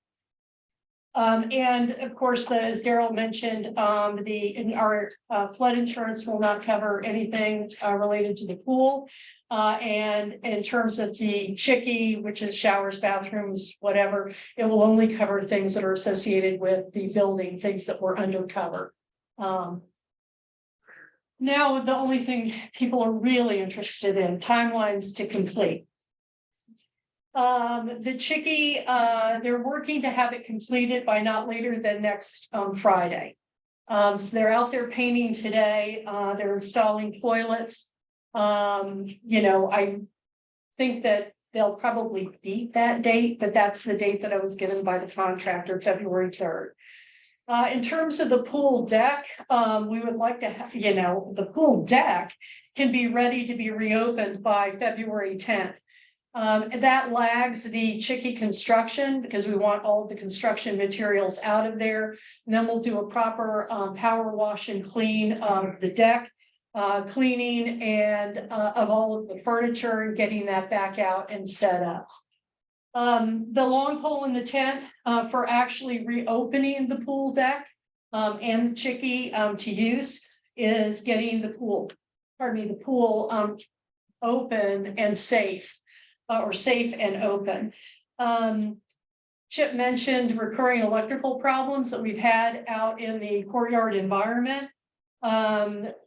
And of course, as Daryl mentioned, our flood insurance will not cover anything related to the pool. And in terms of the Chicky, which is showers, bathrooms, whatever, it will only cover things that are associated with the building, things that were undercover. Now, the only thing people are really interested in, timelines to complete. The Chicky, they're working to have it completed by not later than next Friday. So they're out there painting today. They're installing toilets. I think that they'll probably beat that date, but that's the date that I was given by the contractor, February 3rd. In terms of the pool deck, we would like to have, the pool deck can be ready to be reopened by February 10th. That lags the Chicky construction because we want all of the construction materials out of there. And then we'll do a proper power wash and clean of the deck, cleaning and of all of the furniture and getting that back out and set up. The long pole in the tent for actually reopening the pool deck and the Chicky to use is getting the pool open and safe. Or safe and open. Chip mentioned recurring electrical problems that we've had out in the courtyard environment.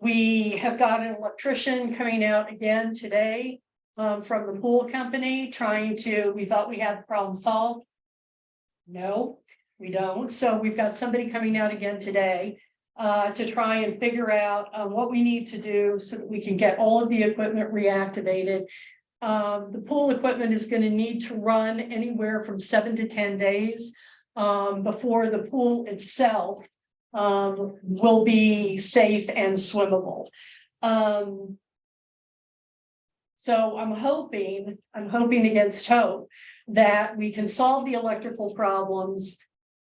We have got an electrician coming out again today from the pool company we thought we had the problem solved. No, we don't. So we've got somebody coming out again today to try and figure out what we need to do so that we can get all of the equipment reactivated. The pool equipment is going to need to run anywhere from 7 to 10 days before the pool itself will be safe and swimmable. So I'm hoping against hope that we can solve the electrical problems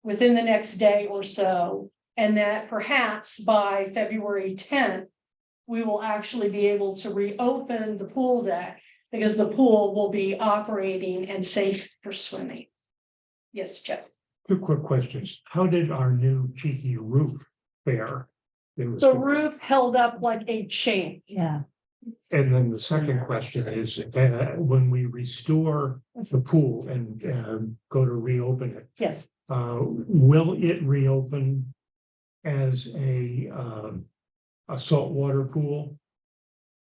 within the next day or so, and that perhaps by February 10th, we will actually be able to reopen the pool deck because the pool will be operating and safe for swimming. Yes, Jeff. 2 quick questions. How did our new cheeky roof fare? The roof held up like a chain. Yeah. And then the second question is, when we restore the pool and go to reopen it, Yes. will it reopen as a saltwater pool?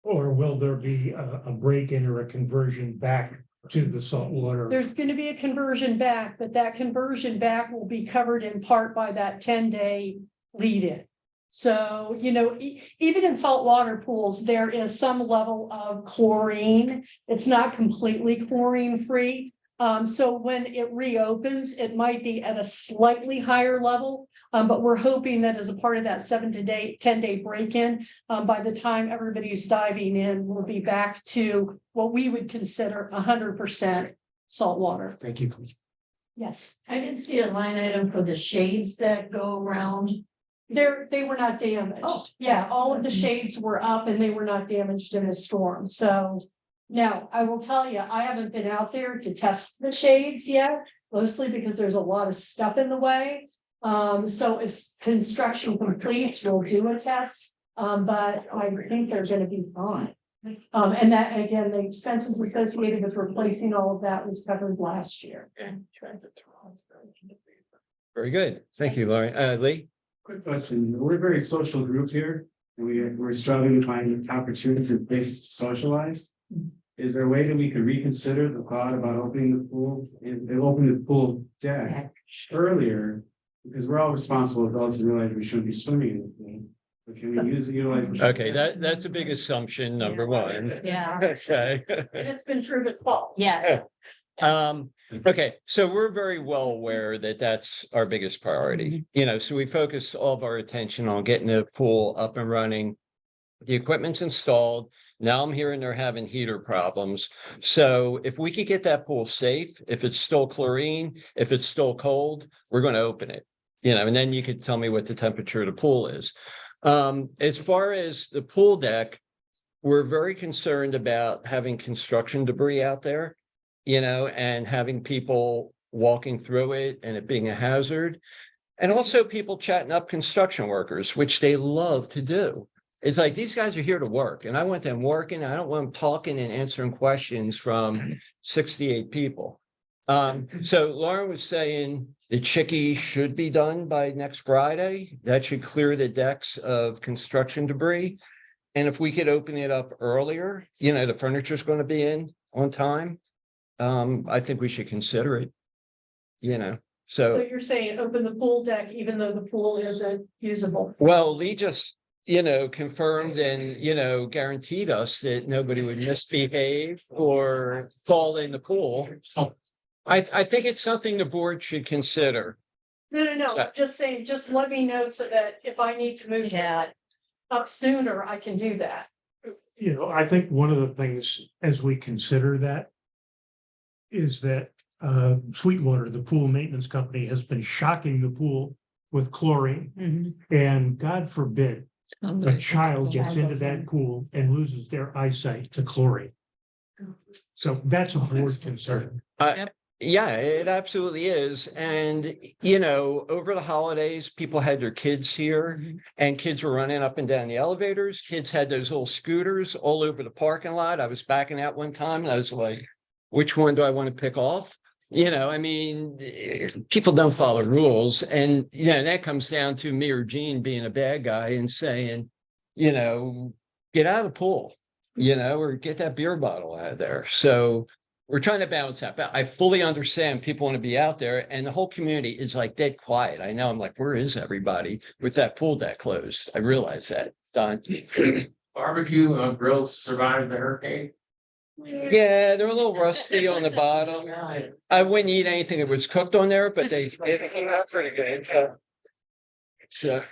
Or will there be a break-in or a conversion back to the saltwater? There's going to be a conversion back, but that conversion back will be covered in part by that 10-day lead-in. So, even in saltwater pools, there is some level of chlorine. It's not completely chlorine-free. So when it reopens, it might be at a slightly higher level, but we're hoping that as a part of that 7 to 10-day break-in, by the time everybody's diving in, we'll be back to what we would consider 100% saltwater. Thank you. Yes, I didn't see a line item for the shades that go around. they were not damaged. Oh. Yeah, all of the shades were up and they were not damaged in the storm. So now I will tell you, I haven't been out there to test the shades yet, mostly because there's a lot of stuff in the way. So as construction completes, we'll do a test. But I think they're going to be fine. And that, again, the expenses associated with replacing all of that was covered last year. Very good. Thank you, Laurie. Lee? Quick question. We're a very social group here, and we're struggling to find opportunities and places to socialize. Is there a way that we could reconsider the thought about opening the pool and opening the pool deck earlier Because we're all responsible adults and realize we shouldn't be swimming in the pool. But can we utilize? the- Okay, that's a big assumption, number one. Yeah. Okay. And it's been proven false. Yeah. Okay, so we're very well aware that that's our biggest priority, you know, so we focus all of our attention on getting the pool up and running. The equipment's installed. Now I'm hearing they're having heater problems. So if we could get that pool safe, if it's still chlorine, if it's still cold, we're going to open it. You know, and then you could tell me what the temperature of the pool is. As far as the pool deck, we're very concerned about having construction debris out there, you know, and having people walking through it and it being a hazard. And also people chatting up construction workers, which they love to do. It's like, these guys are here to work and I want them working. I don't want them talking and answering questions from 68 people. So Lauren was saying the chickie should be done by next Friday. That should clear the decks of construction debris. And if we could open it up earlier, you know, the furniture's going to be in on time. I think we should consider it, you know, So so, you're saying open the pool deck even though the pool isn't usable? well, Lee just, you know, confirmed and, you know, guaranteed us that nobody would misbehave or fall in the pool. I think it's something the board should consider. No, I'm just saying, just let me know so that if I need to move Yeah. something up sooner, I can do that. You know, I think one of the things as we consider that is that Sweetwater, the pool maintenance company, has been shocking the pool with chlorine. Mhm. And God forbid a child gets into that pool and loses their eyesight to chlorine. So that's a board concern. Yeah, it absolutely is. And, you know, over the holidays, people had their kids here and kids were running up and down the elevators. Kids had those little scooters all over the parking lot. I was backing out one time and I was like, which one do I want to pick off? You know, I mean, people don't follow rules. And, you know, that comes down to me or Gene being a bad guy and saying, you know, get out of the pool, you know, or get that beer bottle out of there. So we're trying to balance that. But I fully understand people want to be out there and the whole community is like dead quiet. I know. I'm like, where is everybody with that pool deck closed? I realize that. Don. Barbecue grills survived the hurricane. Yeah, they're a little rusty on the bottom. I wouldn't eat anything that was cooked on there, but they came out pretty good. So,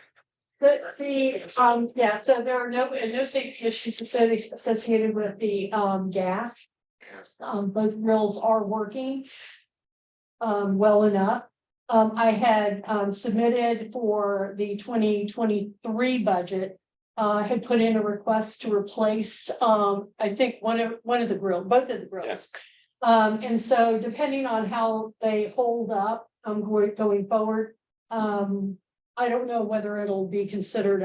Yeah, so there are no safety issues associated with the gas. Both grills are working well enough. I had submitted for the 2023 budget. Had put in a request to replace, I think one of the grills, both of the grills. And so depending on how they hold up, going forward, I don't know whether it'll be considered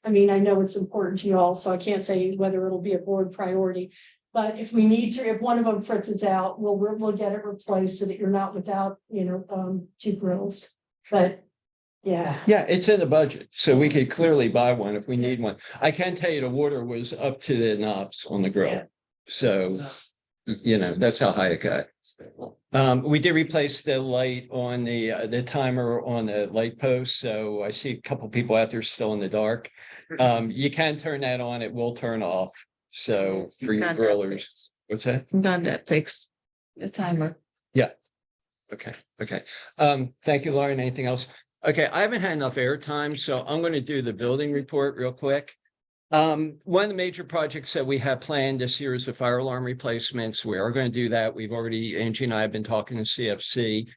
I mean, I know it's important to you all, so I can't say whether it'll be a board priority. But if we need to, if one of them fritzes out, we'll get it replaced so that you're not without, you know, two grills. But yeah. yeah, it's in the budget. So we could clearly buy one if we need one. I can tell you the water was up to the knobs on the grill. Yeah. So, you know, that's how high it got. We did replace the light on the timer on the light post. So I see a couple people out there still in the dark. You can turn that on. It will turn off. So for you grillers, what's that? Got that fixed, the timer. Okay. Thank you, Lauren. Anything else? Okay, I haven't had enough airtime, so I'm going to do the building report real quick. One of the major projects that we have planned this year is the fire alarm replacements. We are going to do that. We've already, Angie and I have been talking to CFC.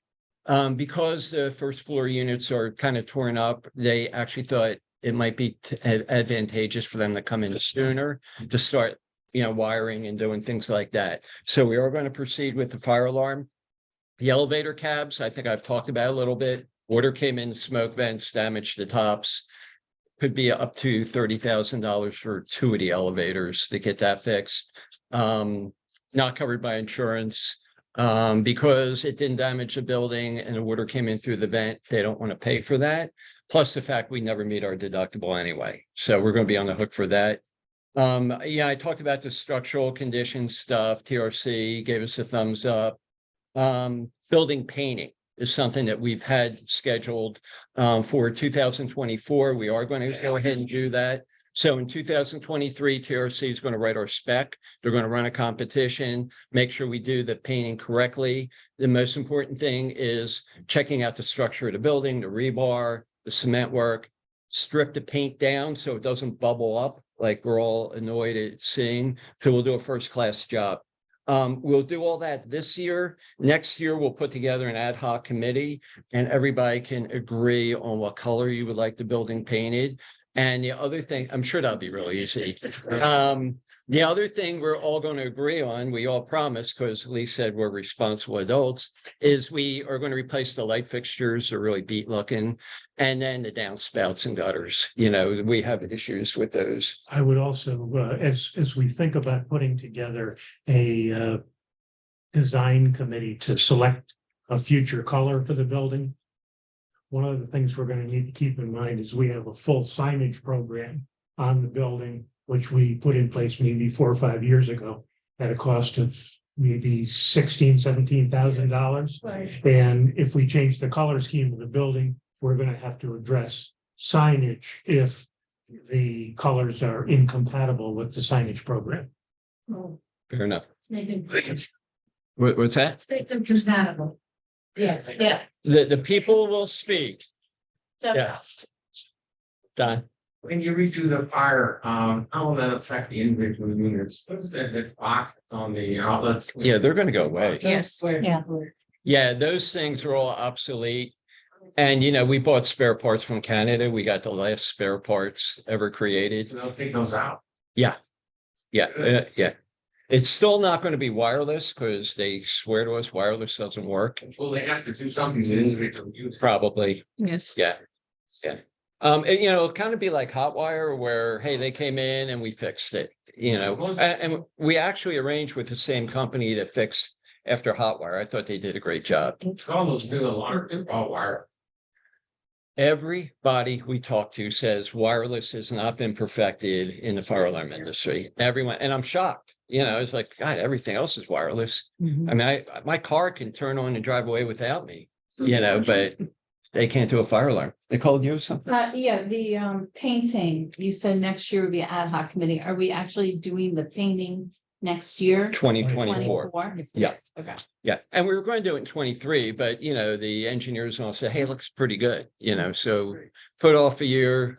Because the first floor units are kind of torn up, they actually thought it might be advantageous for them to come in sooner to start, you know, wiring and doing things like that. So we are going to proceed with the fire alarm. The elevator cabs, I think I've talked about a little bit. Water came in, smoke vents, damaged the tops. Could be up to $30,000 for 2 of the elevators to get that fixed. Not covered by insurance. Because it didn't damage the building and the water came in through the vent, they don't want to pay for that. Plus the fact we never meet our deductible anyway. So we're going to be on the hook for that. Yeah, I talked about the structural condition stuff. TRC gave us a thumbs up. Building painting is something that we've had scheduled for 2024. We are going to go ahead and do that. So in 2023, TRC is going to write our spec. They're going to run a competition, make sure we do the painting correctly. The most important thing is checking out the structure of the building, the rebar, the cement work, strip the paint down so it doesn't bubble up like we're all annoyed at seeing. So we'll do a first-class job. We'll do all that this year. Next year, we'll put together an ad hoc committee and everybody can agree on what color you would like the building painted. And the other thing, I'm sure that'll be really easy. The other thing we're all going to agree on, we all promise, because Lee said we're responsible adults, is we are going to replace the light fixtures. They're really beat looking. And then the downspouts and gutters, you know, we have issues with those. I would also, as we think about putting together a design committee to select a future color for the building, one of the things we're going to need to keep in mind is we have a full signage program on the building, which we put in place maybe 4 or 5 years ago at a cost of maybe $16,000-17,000. Right. And if we change the color scheme of the building, we're going to have to address signage if the colors are incompatible with the signage program. Oh, Fair enough. let's make them, What's that? let's make them compatible. Yes, yeah. The people will speak. So Yeah. Don? When you redo the fire, how will that affect the individual units? What's that box that's on the outlets? Yeah, they're going to go away. Yes. Yeah. Yeah, those things are all obsolete. And, you know, we bought spare parts from Canada. We got the last spare parts ever created. So they'll take those out. Yeah. Yeah. It's still not going to be wireless because they swear to us wireless doesn't work. Well, they have to do something to individual use. Probably. Yes. Yeah. You know, it'll kind of be like Hotwire where, hey, they came in and we fixed it, you know, and we actually arranged with the same company that fixed after Hotwire. I thought they did a great job. All those new alarms are all wire. Everybody we talk to says wireless has not been perfected in the fire alarm industry. Everyone, and I'm shocked, you know, it's like, God, everything else is wireless. I mean, my car can turn on and drive away without me, you know, but they can't do a fire alarm. They called you something? Yeah, the painting, you said next year would be an ad hoc committee. Are we actually doing the painting next year? 2024. 24? Yeah. Yes, okay. Yeah, and we were going to do it in 23, but you know, the engineers all said, hey, it looks pretty good, you know, so put off a year,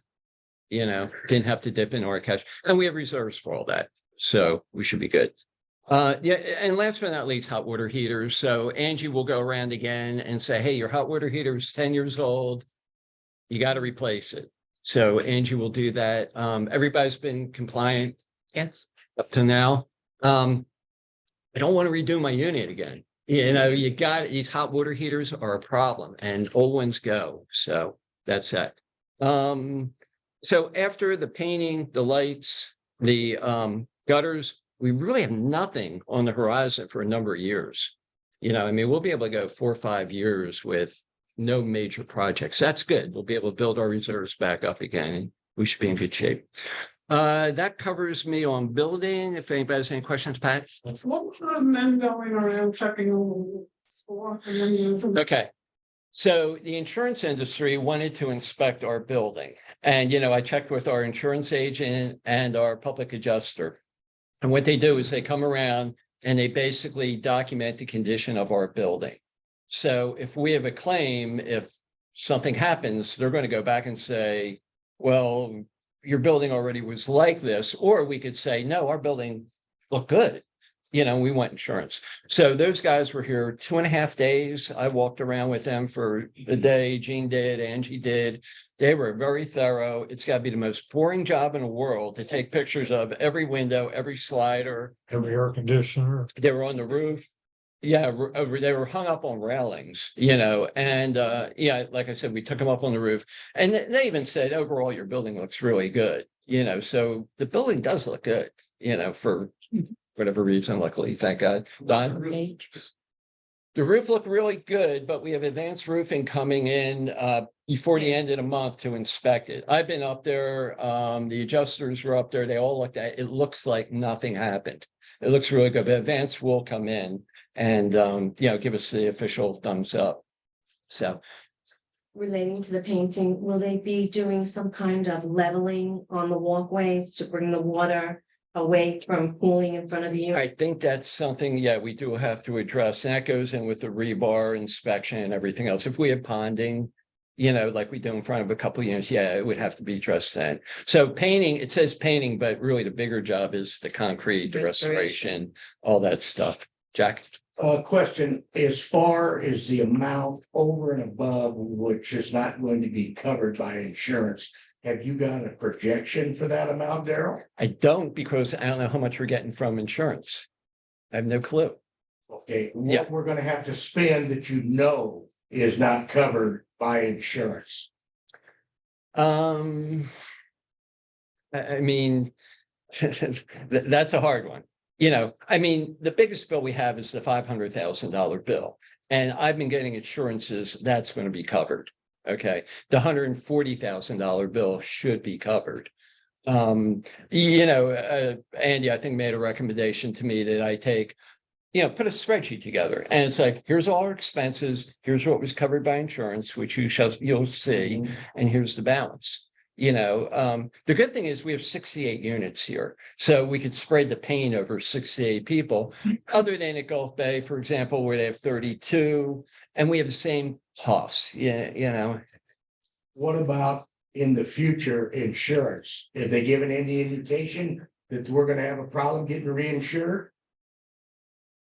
you know, didn't have to dip into our cash. And we have reserves for all that. So we should be good. Yeah, and last but not least, hot water heaters. So Angie will go around again and say, hey, your hot water heater is 10 years old. You got to replace it. So Angie will do that. Everybody's been compliant Yes. up to now. I don't want to redo my unit again. You know, you got these hot water heaters are a problem and old ones go. So that's that. So after the painting, the lights, the gutters, we really have nothing on the horizon for a number of years. You know, I mean, we'll be able to go 4 or 5 years with no major projects. That's good. We'll be able to build our reserves back up again. We should be in good shape. That covers me on building. If anybody has any questions, Pat? What was the men going around checking on the Okay. So the insurance industry wanted to inspect our building. And, you know, I checked with our insurance agent and our public adjuster. And what they do is they come around and they basically document the condition of our building. So if we have a claim, if something happens, they're going to go back and say, well, your building already was like this, or we could say, no, our building looked good. You know, we want insurance. So those guys were here 2.5 days. I walked around with them for a day. Jean did, Angie did. They were very thorough. It's got to be the most boring job in the world to take pictures of every window, every slider. Every air conditioner. They were on the roof. Yeah, they were hung up on railings, you know, and yeah, like I said, we took them up on the roof and they even said, overall, your building looks really good, you know, so the building does look good, you know, for whatever reason, luckily, thank God. Don? The roof looked really good, but we have advanced roofing coming in before the end of the month to inspect it. I've been up there, the adjusters were up there, they all looked at it. It looks like nothing happened. It looks really good, but advanced will come in and, you know, give us the official thumbs up. So Relating to the painting, will they be doing some kind of leveling on the walkways to bring the water away from pooling in front of the I unit? think that's something, yeah, we do have to address. And that goes in with the rebar inspection and everything else. If we have ponding, like we do in front of a couple units, yeah, it would have to be addressed then. So painting, it says painting, but really the bigger job is the concrete, the restoration, all that stuff. Jack? Question, as far as the amount over and above, which is not going to be covered by insurance, have you got a projection for that amount, Daryl? I don't, because I don't know how much we're getting from insurance. I have no clue. Okay, Yeah. what we're gonna have to spend that is not covered by insurance. I mean, that's a hard one. The biggest bill we have is the $500,000 bill. And I've been getting assurances that's going to be covered. Okay, the $140,000 bill should be covered. Andy, I think made a recommendation to me that I take, put a spreadsheet together, and it's like, here's all our expenses, here's what was covered by insurance, which you'll see, and here's the balance. The good thing is we have 68 units here, so we could spread the pain over 68 people. Other than at Gulf Bay, for example, where they have 32, and we have the same costs. What about in the future insurance? Have they given any indication that we're gonna have a problem getting reinsured?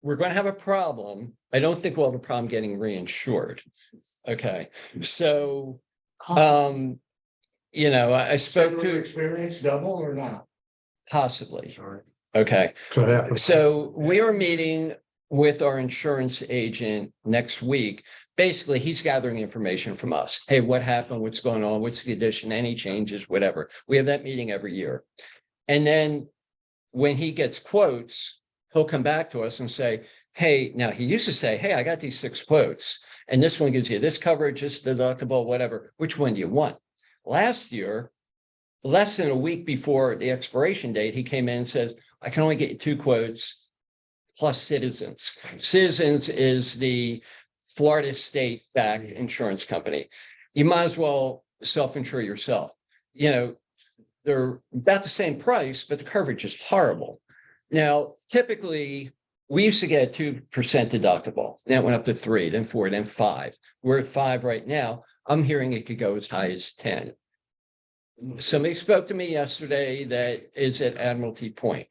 We're going to have a problem. I don't think we'll have a problem getting reinsured. Okay, so, I spoke Similar to experience, double or not? possibly. Okay, so we are meeting with our insurance agent next week. Basically, he's gathering information from us. Hey, what happened? What's going on? What's the condition? Any changes? Whatever. We have that meeting every year. And then when he gets quotes, he'll come back to us and say, hey, now he used to say, hey, I got these 6 quotes, and this one gives you this coverage, this deductible, whatever. Which one do you want? Last year, less than a week before the expiration date, he came in and says, I can only get you 2 quotes plus Citizens. Citizens is the Florida state-backed insurance company. You might as well self-insure yourself. They're about the same price, but the coverage is horrible. Now, typically, we used to get a 2% deductible. Then it went up to 3, then 4, then 5. We're at 5 right now. I'm hearing it could go as high as 10. Somebody spoke to me yesterday that is at Admiralty Point.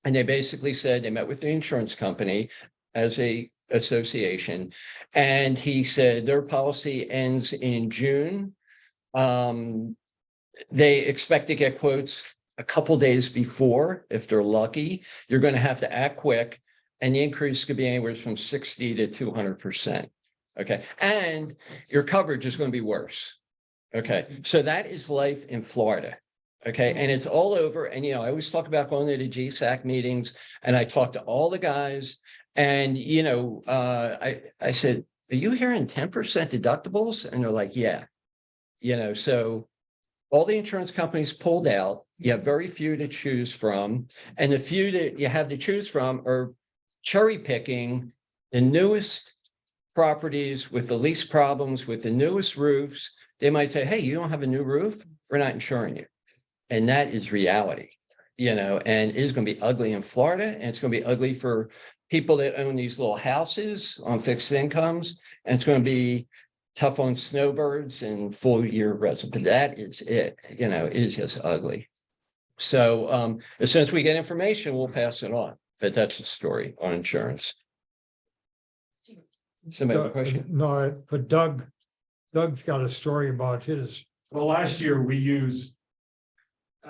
And they basically said they met with the insurance company as a association. And he said their policy ends in June. They expect to get quotes a couple days before, if they're lucky. You're going to have to act quick, and the increase could be anywhere from 60 to 200%. Okay, and your coverage is going to be worse. Okay, so that is life in Florida. Okay, and it's all over. And I always talk about going to the GSAC meetings, and I talk to all the guys. And I said, "Are you hearing 10% deductibles?" And they're like, "Yeah." So all the insurance companies pulled out. You have very few to choose from. And the few that you have to choose from are cherry picking the newest properties with the least problems, with the newest roofs. They might say, hey, you don't have a new roof? We're not insuring you. And that is reality, and it is going to be ugly in Florida. And it's going to be ugly for people that own these little houses on fixed incomes. And it's going to be tough on snowbirds and full year residents. But that is it, it is just ugly. So as soon as we get information, we'll pass it on. But that's the story on insurance. Somebody have a question? No, but Doug's got a story about his. Well, last year we used.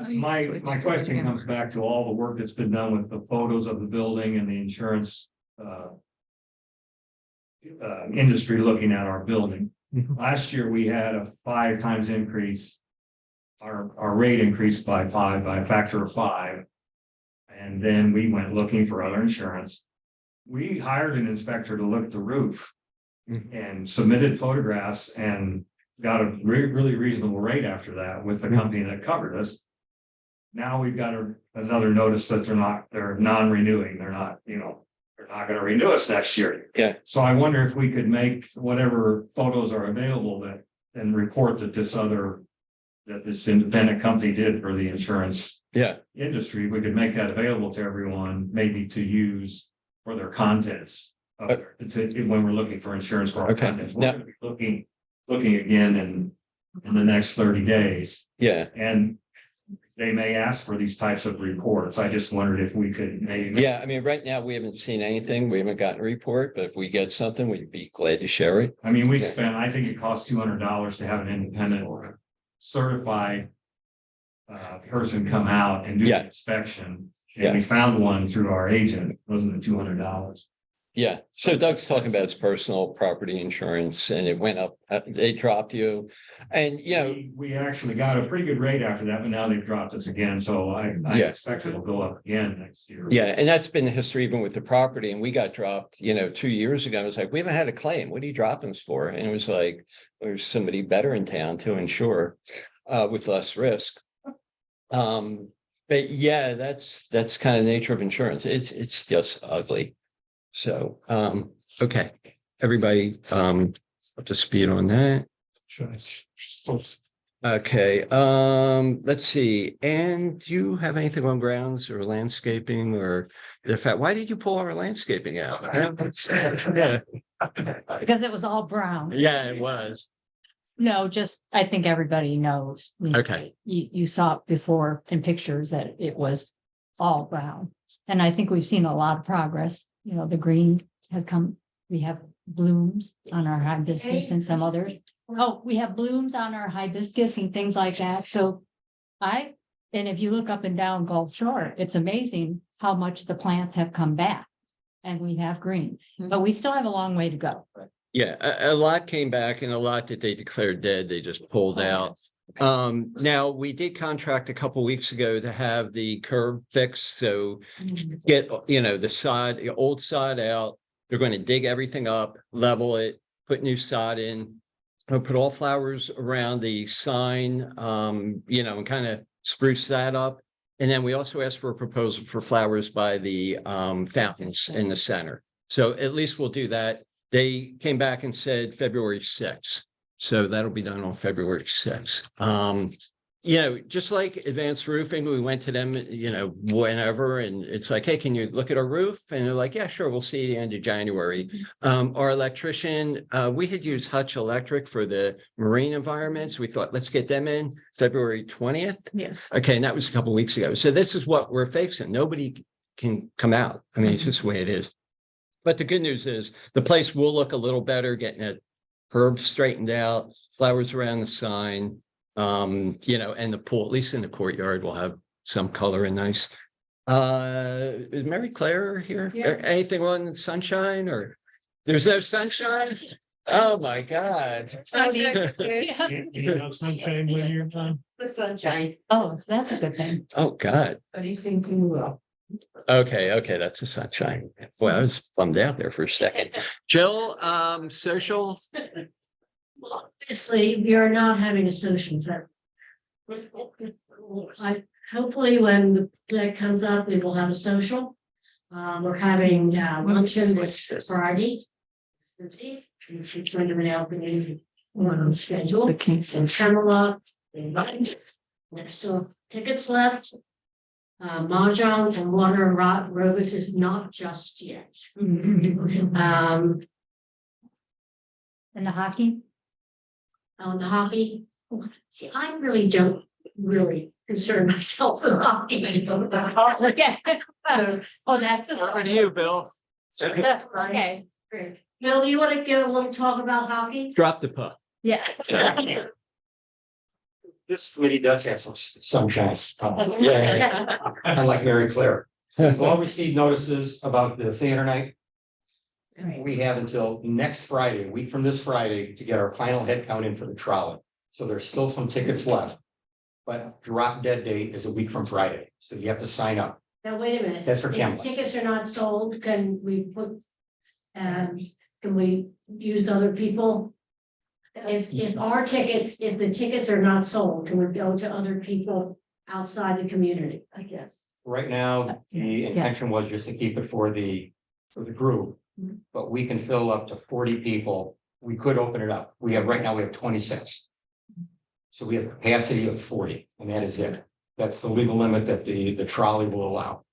My question comes back to all the work that's been done with the photos of the building and the insurance. Industry looking at our building. Last year, we had a 5 times increase. Our rate increased by a factor of 5. And then we went looking for other insurance. We hired an inspector to look at the roof and submitted photographs and got a really reasonable rate after that with the company that covered us. Now we've got another notice that they're non-renewing. They're not not gonna renew us next year. Yeah. So I wonder if we could make whatever photos are available that, and report that this independent company did for the insurance Yeah, industry, we could make that available to everyone, maybe to use for their contents. When we're looking for insurance for our Okay. contents, we're gonna be looking again in the next 30 days. yeah, And they may ask for these types of reports. I just wondered if we could maybe. yeah. I mean, right now, we haven't seen anything. We haven't gotten a report, but if we get something, we'd be glad to share it. I mean, we Yeah. spent, I think it costs $200 to have an independent certified person come out and do Yeah. the inspection. And we found one through our agent, wasn't it $200? Yeah, so Doug's talking about his personal property insurance and it went up, they dropped you. And, you know, We actually got a pretty good rate after that, but now they've dropped us again, so I Yeah. expect it'll go up again next year. yeah, and that's been the history even with the property and we got dropped, 2 years ago. It was like, we haven't had a claim. What are you dropping us for? And it was like, there's somebody better in town to insure with less risk. But yeah, that's kind of the nature of insurance. It's just ugly. So, okay, everybody, up to speed on that. Okay, let's see. And do you have anything on grounds or landscaping or the fact, why did you pull our landscaping out? Yeah, Because it was all brown. yeah, it was. No, just, I think everybody knows. Okay. You saw it before in pictures that it was all brown. And I think we've seen a lot of progress. The green has come, we have blooms on our hibiscus and some others. Oh, we have blooms on our hibiscus and things like that. So and if you look up and down Gulf Shore, it's amazing how much the plants have come back. And we have green, but we still have a long way to go. Yeah, a lot came back and a lot that they declared dead, they just pulled out. Now we did contract a couple weeks ago to have the curb fixed, so get, the old sod out. They're going to dig everything up, level it, put new sod in. I'll put all flowers around the sign, and kind of spruce that up. And then we also asked for a proposal for flowers by the fountains in the center. So at least we'll do that. They came back and said February 6th. So that'll be done on February 6th. Just like advanced roofing, we went to them, whenever, and it's like, hey, can you look at our roof? And they're like, yeah, sure. We'll see you at the end of January. Our electrician, we had used Hutch Electric for the marine environments. We thought, let's get them in February 20th. Yes. Okay. And that was a couple of weeks ago. So this is what we're fixing. Nobody can come out. I mean, it's just the way it is. But the good news is the place will look a little better, getting it herbs straightened out, flowers around the sign, and the pool, at least in the courtyard, will have some color and nice. Is Mary Claire here? Yeah. Anything on sunshine or there's no sunshine? Oh, my God. Sunshine when you're done. The sunshine, Oh, that's a good thing. Oh, God. but he's thinking well. Okay, that's the sunshine. Boy, I was bummed out there for a second. Jill, social? Obviously, we are not having a social fair. Hopefully, when that comes up, we will have a social. We're having luncheon this Friday. It's going to be out on schedule. The Kings And Camelot, there's still tickets left. Mahjong and water and aerobics is not just yet. And the hockey? On the hockey, see, I really don't concern myself with hockey. Yeah. Oh, that's. Over to you, Bill. Okay, great. Bill, you want to give a little talk about hockey? Drop the puck. Yeah. This committee does have some sunshine. Yeah. Unlike Mary Claire. We've all received notices about the theater night. We have until next Friday, a week from this Friday, to get our final head count in for the trolley. So there's still some tickets left. But drop dead date is a week from Friday, so you have to sign up. Now, wait a minute. That's for If Camelot. tickets are not sold, can we put, can we use other people? If the tickets are not sold, can we go to other people outside the community, I guess? Right now, the intention was just to keep it for the for the group. But we can fill up to 40 people. We could open it up. Right now we have 26. So we have a capacity of 40, and that is it. That's the legal limit that the trolley will allow.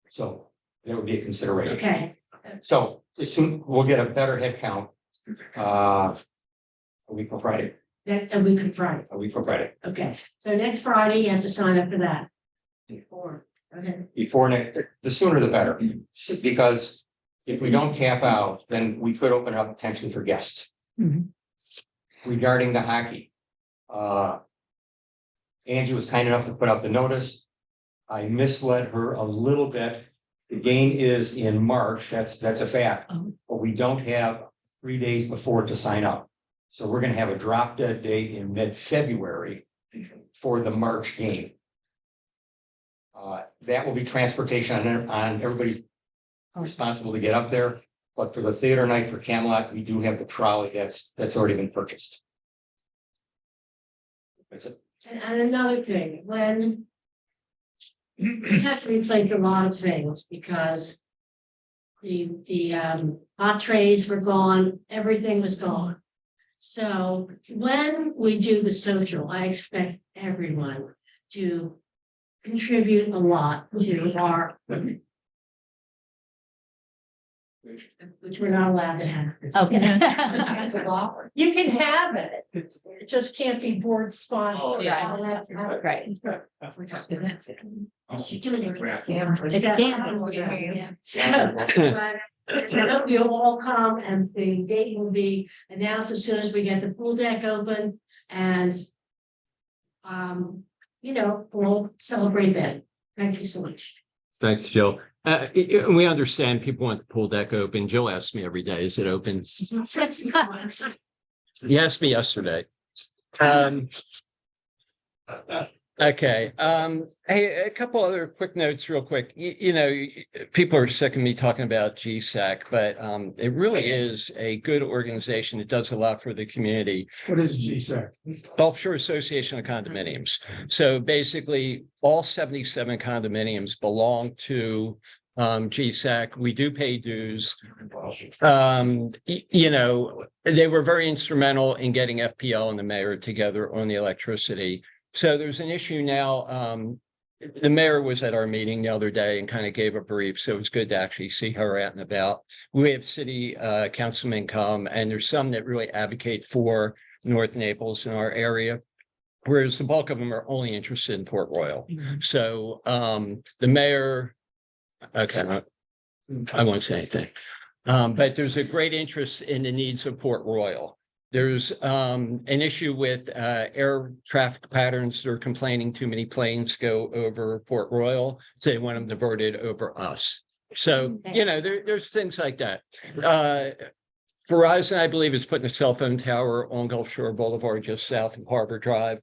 So that would be a consideration. Okay, So as soon, we'll get a better head count. A week from Friday, that, and we could Friday. a week from Friday. Okay, so next Friday, you have to sign up for that. Before, okay. Before next, the sooner the better, because if we don't cap out, then we could open it up potentially for guests. Mhm. Regarding the hockey. Angie was kind enough to put out the notice. I misled her a little bit. The game is in March, that's a fact, Oh. but we don't have 3 days before to sign up. So we're gonna have a drop dead date in mid-February for the March game. That will be transportation on everybody responsible to get up there. But for the theater night for Camelot, we do have the trolley that's already been purchased. That's it. And another thing, when we have to replace a lot of things because the hot trays were gone, everything was gone. So when we do the social, I expect everyone to contribute a lot to our, which we're not allowed to have. Okay. That's a law. You can have it. It just can't be board sponsored. Oh, yeah. Right. She's doing it. It's scandalous. Yeah. So I hope you'll all come, and the date will be announced as soon as we get the pool deck open, and we'll celebrate that. Thank you so much. Thanks, Jill. We understand people want the pool deck open. Jill asks me every day, is it open? He asked me yesterday. Okay, hey, a couple other quick notes real quick. People are sick of me talking about GSAC, but it really is a good organization. It does a lot for the community. What is GSAC? Gulf Shore Association of Condominiums. So basically, all 77 condominiums belong to GSAC. We do pay dues. They were very instrumental in getting FPL and the mayor together on the electricity. So there's an issue now. The mayor was at our meeting the other day and kind of gave a brief, so it's good to actually see her out and about. We have city councilmen come, and there's some that really advocate for North Naples in our area, whereas the bulk of them are only interested in Port Royal. So the mayor, okay, I won't say anything, but there's a great interest in the needs of Port Royal. There's an issue with air traffic patterns. They're complaining too many planes go over Port Royal, so they want them diverted over us. So, there's things like that. Verizon, I believe, is putting a cell phone tower on Gulf Shore Boulevard just south of Harbor Drive.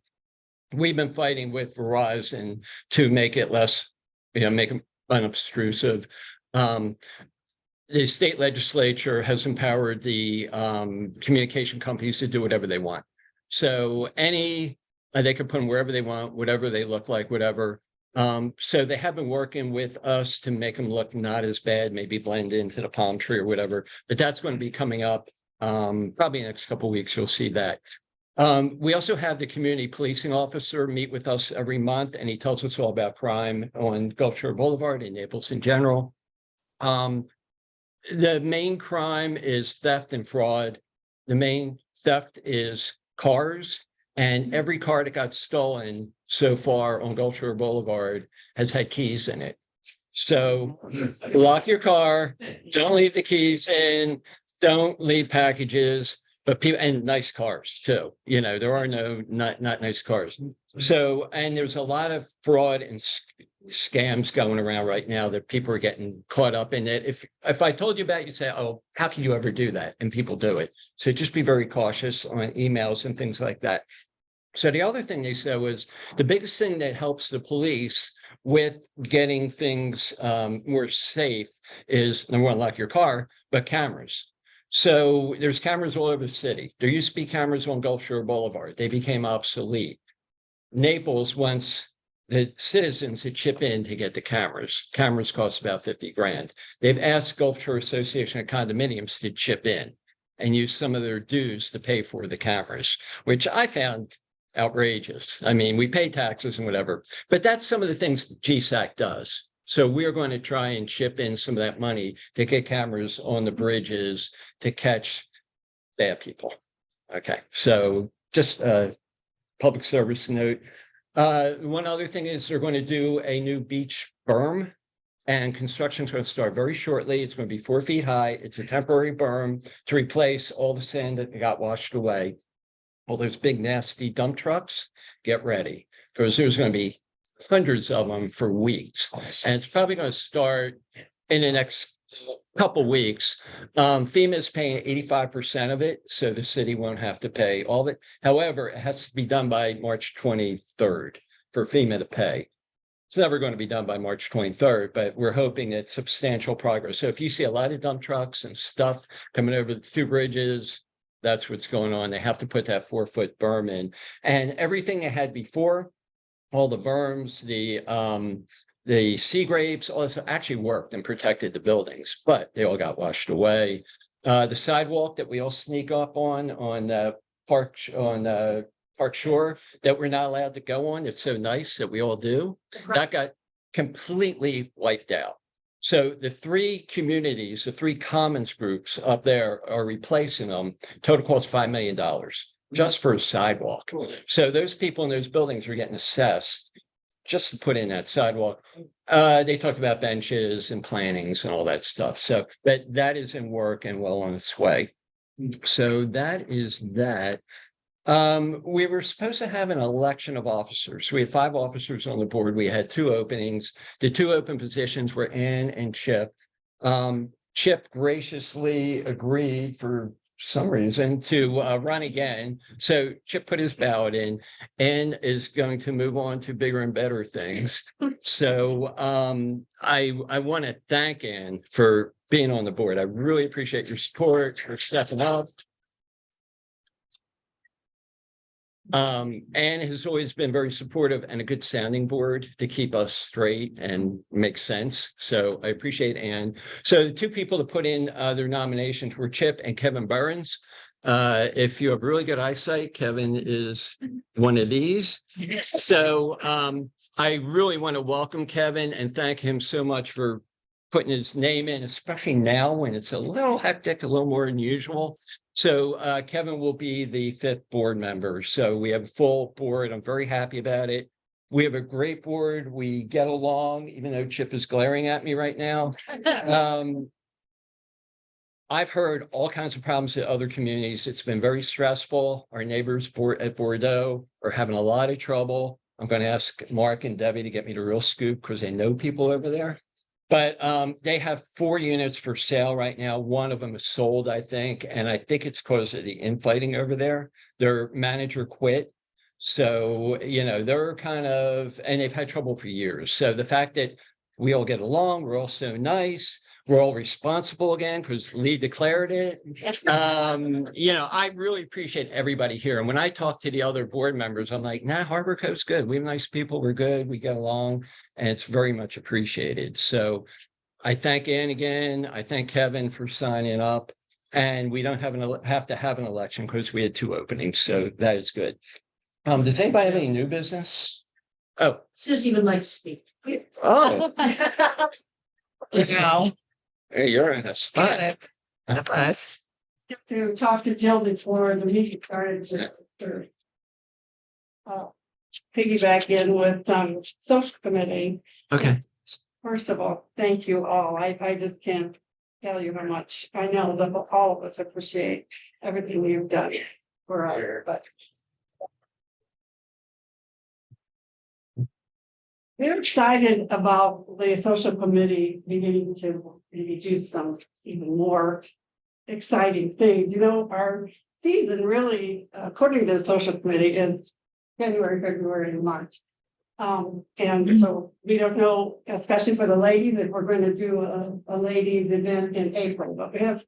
We've been fighting with Verizon to make it less, make them unobtrusive. The state legislature has empowered the communication companies to do whatever they want. So they can put them wherever they want, whatever they look like, whatever. So they have been working with us to make them look not as bad, maybe blend into the palm tree or whatever. But that's going to be coming up probably in the next couple of weeks. You'll see that. We also have the community policing officer meet with us every month, and he tells us all about crime on Gulf Shore Boulevard and Naples in general. The main crime is theft and fraud. The main theft is cars, and every car that got stolen so far on Gulf Shore Boulevard has had keys in it. So lock your car, don't leave the keys in, don't leave packages, but people, and nice cars too. There are no not nice cars. So, and there's a lot of fraud and scams going around right now that people are getting caught up in it. If I told you about it, you'd say, oh, how can you ever do that? And people do it. So just be very cautious on emails and things like that. So the other thing they said was the biggest thing that helps the police with getting things more safe is, number one, lock your car, but cameras. So there's cameras all over the city. There used to be cameras on Gulf Shore Boulevard. They became obsolete. Naples, once the citizens to chip in to get the cameras. Cameras cost about 50 grand. They've asked Gulf Shore Association of Condominiums to chip in and use some of their dues to pay for the cameras, which I found outrageous. I mean, we pay taxes and whatever, but that's some of the things GSAC does. So we're going to try and chip in some of that money to get cameras on the bridges to catch bad people. Okay, so just a public service note. One other thing is they're going to do a new beach berm, and construction is going to start very shortly. It's going to be 4 feet high. It's a temporary berm to replace all the sand that got washed away. All those big nasty dump trucks, get ready, because there's going to be hundreds of them for weeks. And it's probably going to start in the next couple weeks. FEMA is paying 85% of it, so the city won't have to pay all of it. However, it has to be done by March 23rd for FEMA to pay. It's never going to be done by March 23rd, but we're hoping it's substantial progress. So if you see a lot of dump trucks and stuff coming over the 2 bridges, that's what's going on. They have to put that 4-foot berm in, and everything they had before, all the berms, the sea grapes, also actually worked and protected the buildings, but they all got washed away. The sidewalk that we all sneak up on the park shore that we're not allowed to go on. It's so nice that we all do. That got completely wiped out. So the 3 communities, the 3 commons groups up there are replacing them. Total cost $5 million just for a sidewalk. So those people in those buildings are getting assessed just to put in that sidewalk. They talked about benches and plantings and all that stuff. So that is in work and well on its way. So that is that. We were supposed to have an election of officers. We had 5 officers on the board. We had 2 openings. The 2 open positions were Ann and Chip. Chip graciously agreed for some reason to run again. So Chip put his ballot in and is going to move on to bigger and better things. So I want to thank Ann for being on the board. I really appreciate your support, for stepping up. Anne has always been very supportive and a good sounding board to keep us straight and make sense. So I appreciate Anne. So the 2 people to put in their nominations were Chip and Kevin Burns. If you have really good eyesight, Kevin is one of these. So I really want to welcome Kevin and thank him so much for putting his name in, especially now when it's a little hectic, a little more than usual. So Kevin will be the 5th board member. So we have a full board. I'm very happy about it. We have a great board. We get along, even though Chip is glaring at me right now. I've heard all kinds of problems at other communities. It's been very stressful. Our neighbors at Bordeaux are having a lot of trouble. I'm going to ask Mark and Debbie to get me the real scoop because they know people over there. But they have 4 units for sale right now. One of them is sold, I think. And I think it's because of the infighting over there. Their manager quit. So, you know, they're kind of, and they've had trouble for years. So the fact that we all get along, we're all so nice, we're all responsible again because Lee declared it. You know, I really appreciate everybody here. And when I talk to the other board members, I'm like, nah, Harbour Cove's good. We have nice people. We're good. We get along and it's very much appreciated. So I thank Ann again. I thank Kevin for signing up, and we don't have to have an election because we had 2 openings. So that is good. Does anybody have any new business? Oh, Susie would like to speak. oh, You know, hey, you're in a spot. us. To talk to Jill before the meeting started to piggyback in with social committee. Okay. First of all, thank you all. I just can't tell you how much I know that all of us appreciate everything you've done for us, but we're excited about the social committee beginning to maybe do some even more exciting things. You know, our season really, according to the social committee, is January, February, and March. And so we don't know, especially for the ladies, if we're going to do a ladies event in April, but we have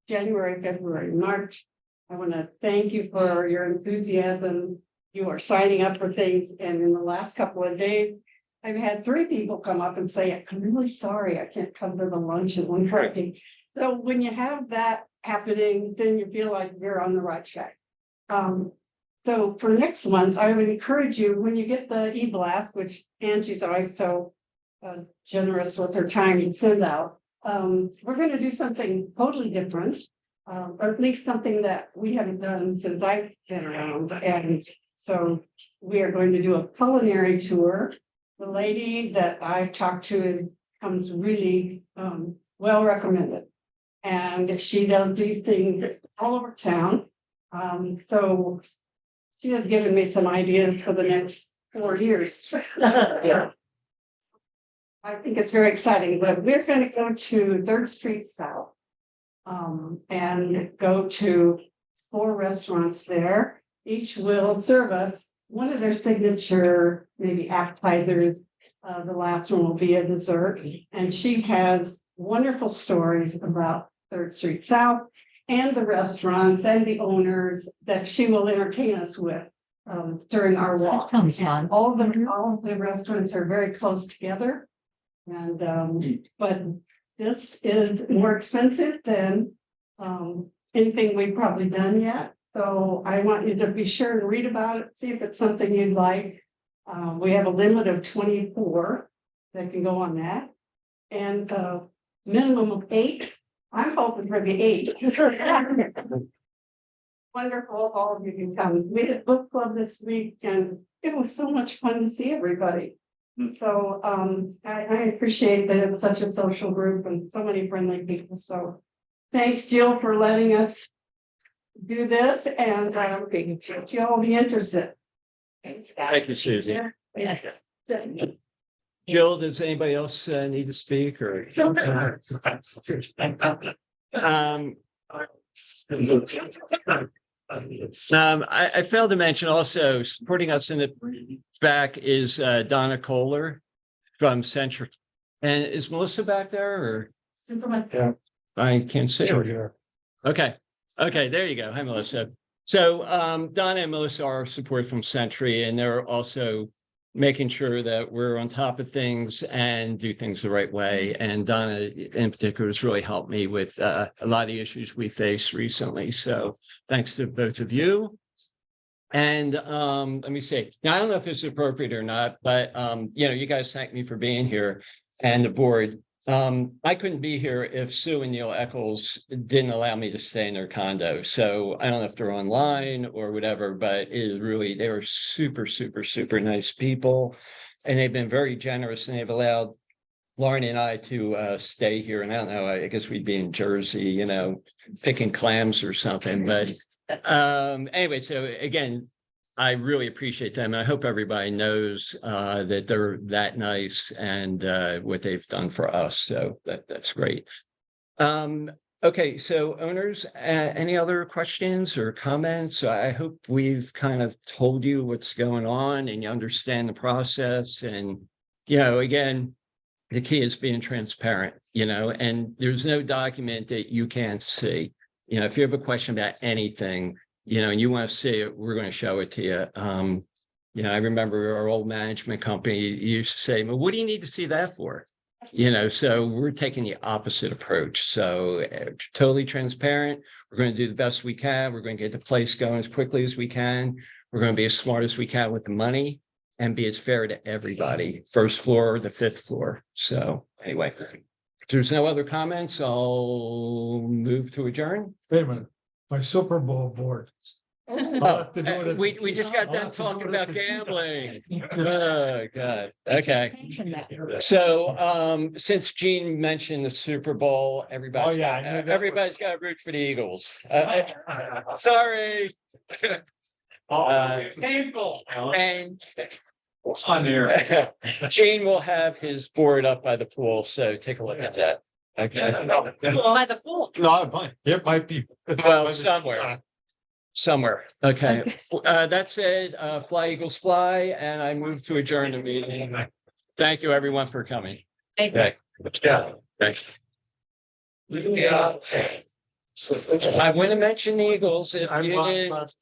January, February, March. I want to thank you for your enthusiasm. You are signing up for things, and in the last couple of days, I've had 3 people come up and say, I'm really sorry, I can't come to the lunch at 1:30. So when you have that happening, then you feel like you're on the right track. So for next month, I would encourage you, when you get the e-blast, which Angie's always so generous with her time to send out, we're gonna do something totally different. Or at least something that we haven't done since I've been around. And so we are going to do a culinary tour. The lady that I've talked to comes really well recommended. And she does these things all over town. So she has given me some ideas for the next 4 years. Yeah. I think it's very exciting, but we're going to go to 3rd Street South. And go to 4 restaurants there. Each will serve us one of their signature, maybe appetizers. The last one will be a dessert. And she has wonderful stories about 3rd Street South and the restaurants and the owners that she will entertain us with during our walk. That sounds fun. All of the restaurants are very close together. And but this is more expensive than anything we've probably done yet. So I want you to be sure and read about it, see if it's something you'd like. We have a limit of 24 that can go on that. And minimum of 8. I'm hoping for the 8. Wonderful, all of you can come. We did book club this week and it was so much fun to see everybody. So I appreciate that it's such a social group and so many friendly people. So thanks, Jill, for letting us do this, and you'll be interested. Thank you, Susie. Yeah. Jill, does anybody else need to speak or? I failed to mention also supporting us in the back is Donna Kohler from Centric. And is Melissa back there or? Yeah. I can't see her. Okay. Okay, there you go. Hi, Melissa. So Donna and Melissa are support from Century, and they're also making sure that we're on top of things and do things the right way. And Donna in particular has really helped me with a lot of the issues we faced recently. So thanks to both of you. And let me see. Now, I don't know if this is appropriate or not, but you guys thank me for being here and the board. I couldn't be here if Sue and Neil Eccles didn't allow me to stay in their condo. So I don't know if they're online or whatever, but it is really, they were super, super, super nice people. And they've been very generous, and they've allowed Lauren and I to stay here. And I don't know, I guess we'd be in Jersey, picking clams or something. But anyway, so again, I really appreciate them. I hope everybody knows that they're that nice and what they've done for us. So that's great. Okay, so owners, any other questions or comments? I hope we've kind of told you what's going on and you understand the process. And, again, the key is being transparent, and there's no document that you can't see. If you have a question about anything, and you want to see it, we're going to show it to you. I remember our old management company used to say, well, what do you need to see that for? So we're taking the opposite approach. So totally transparent. We're going to do the best we can. We're going to get the place going as quickly as we can. We're going to be as smart as we can with the money and be as fair to everybody. 1st floor, the 5th floor. So anyway, if there's no other comments, I'll move to adjourn. Wait a minute, my Super Bowl board. We just got done talking about gambling. Oh, God. Okay. So since Gene mentioned the Super Bowl, everybody's got to root for the Eagles. Sorry. Painful. And Gene will have his board up by the pool, so take a look at that. Okay. By the pool. No, it might be. Well, somewhere. Okay. That said, fly Eagles fly, and I move to adjourn the meeting. Thank you, everyone, for coming. Thank you. Okay. Yeah. Thanks. I want to mention the Eagles if you didn't.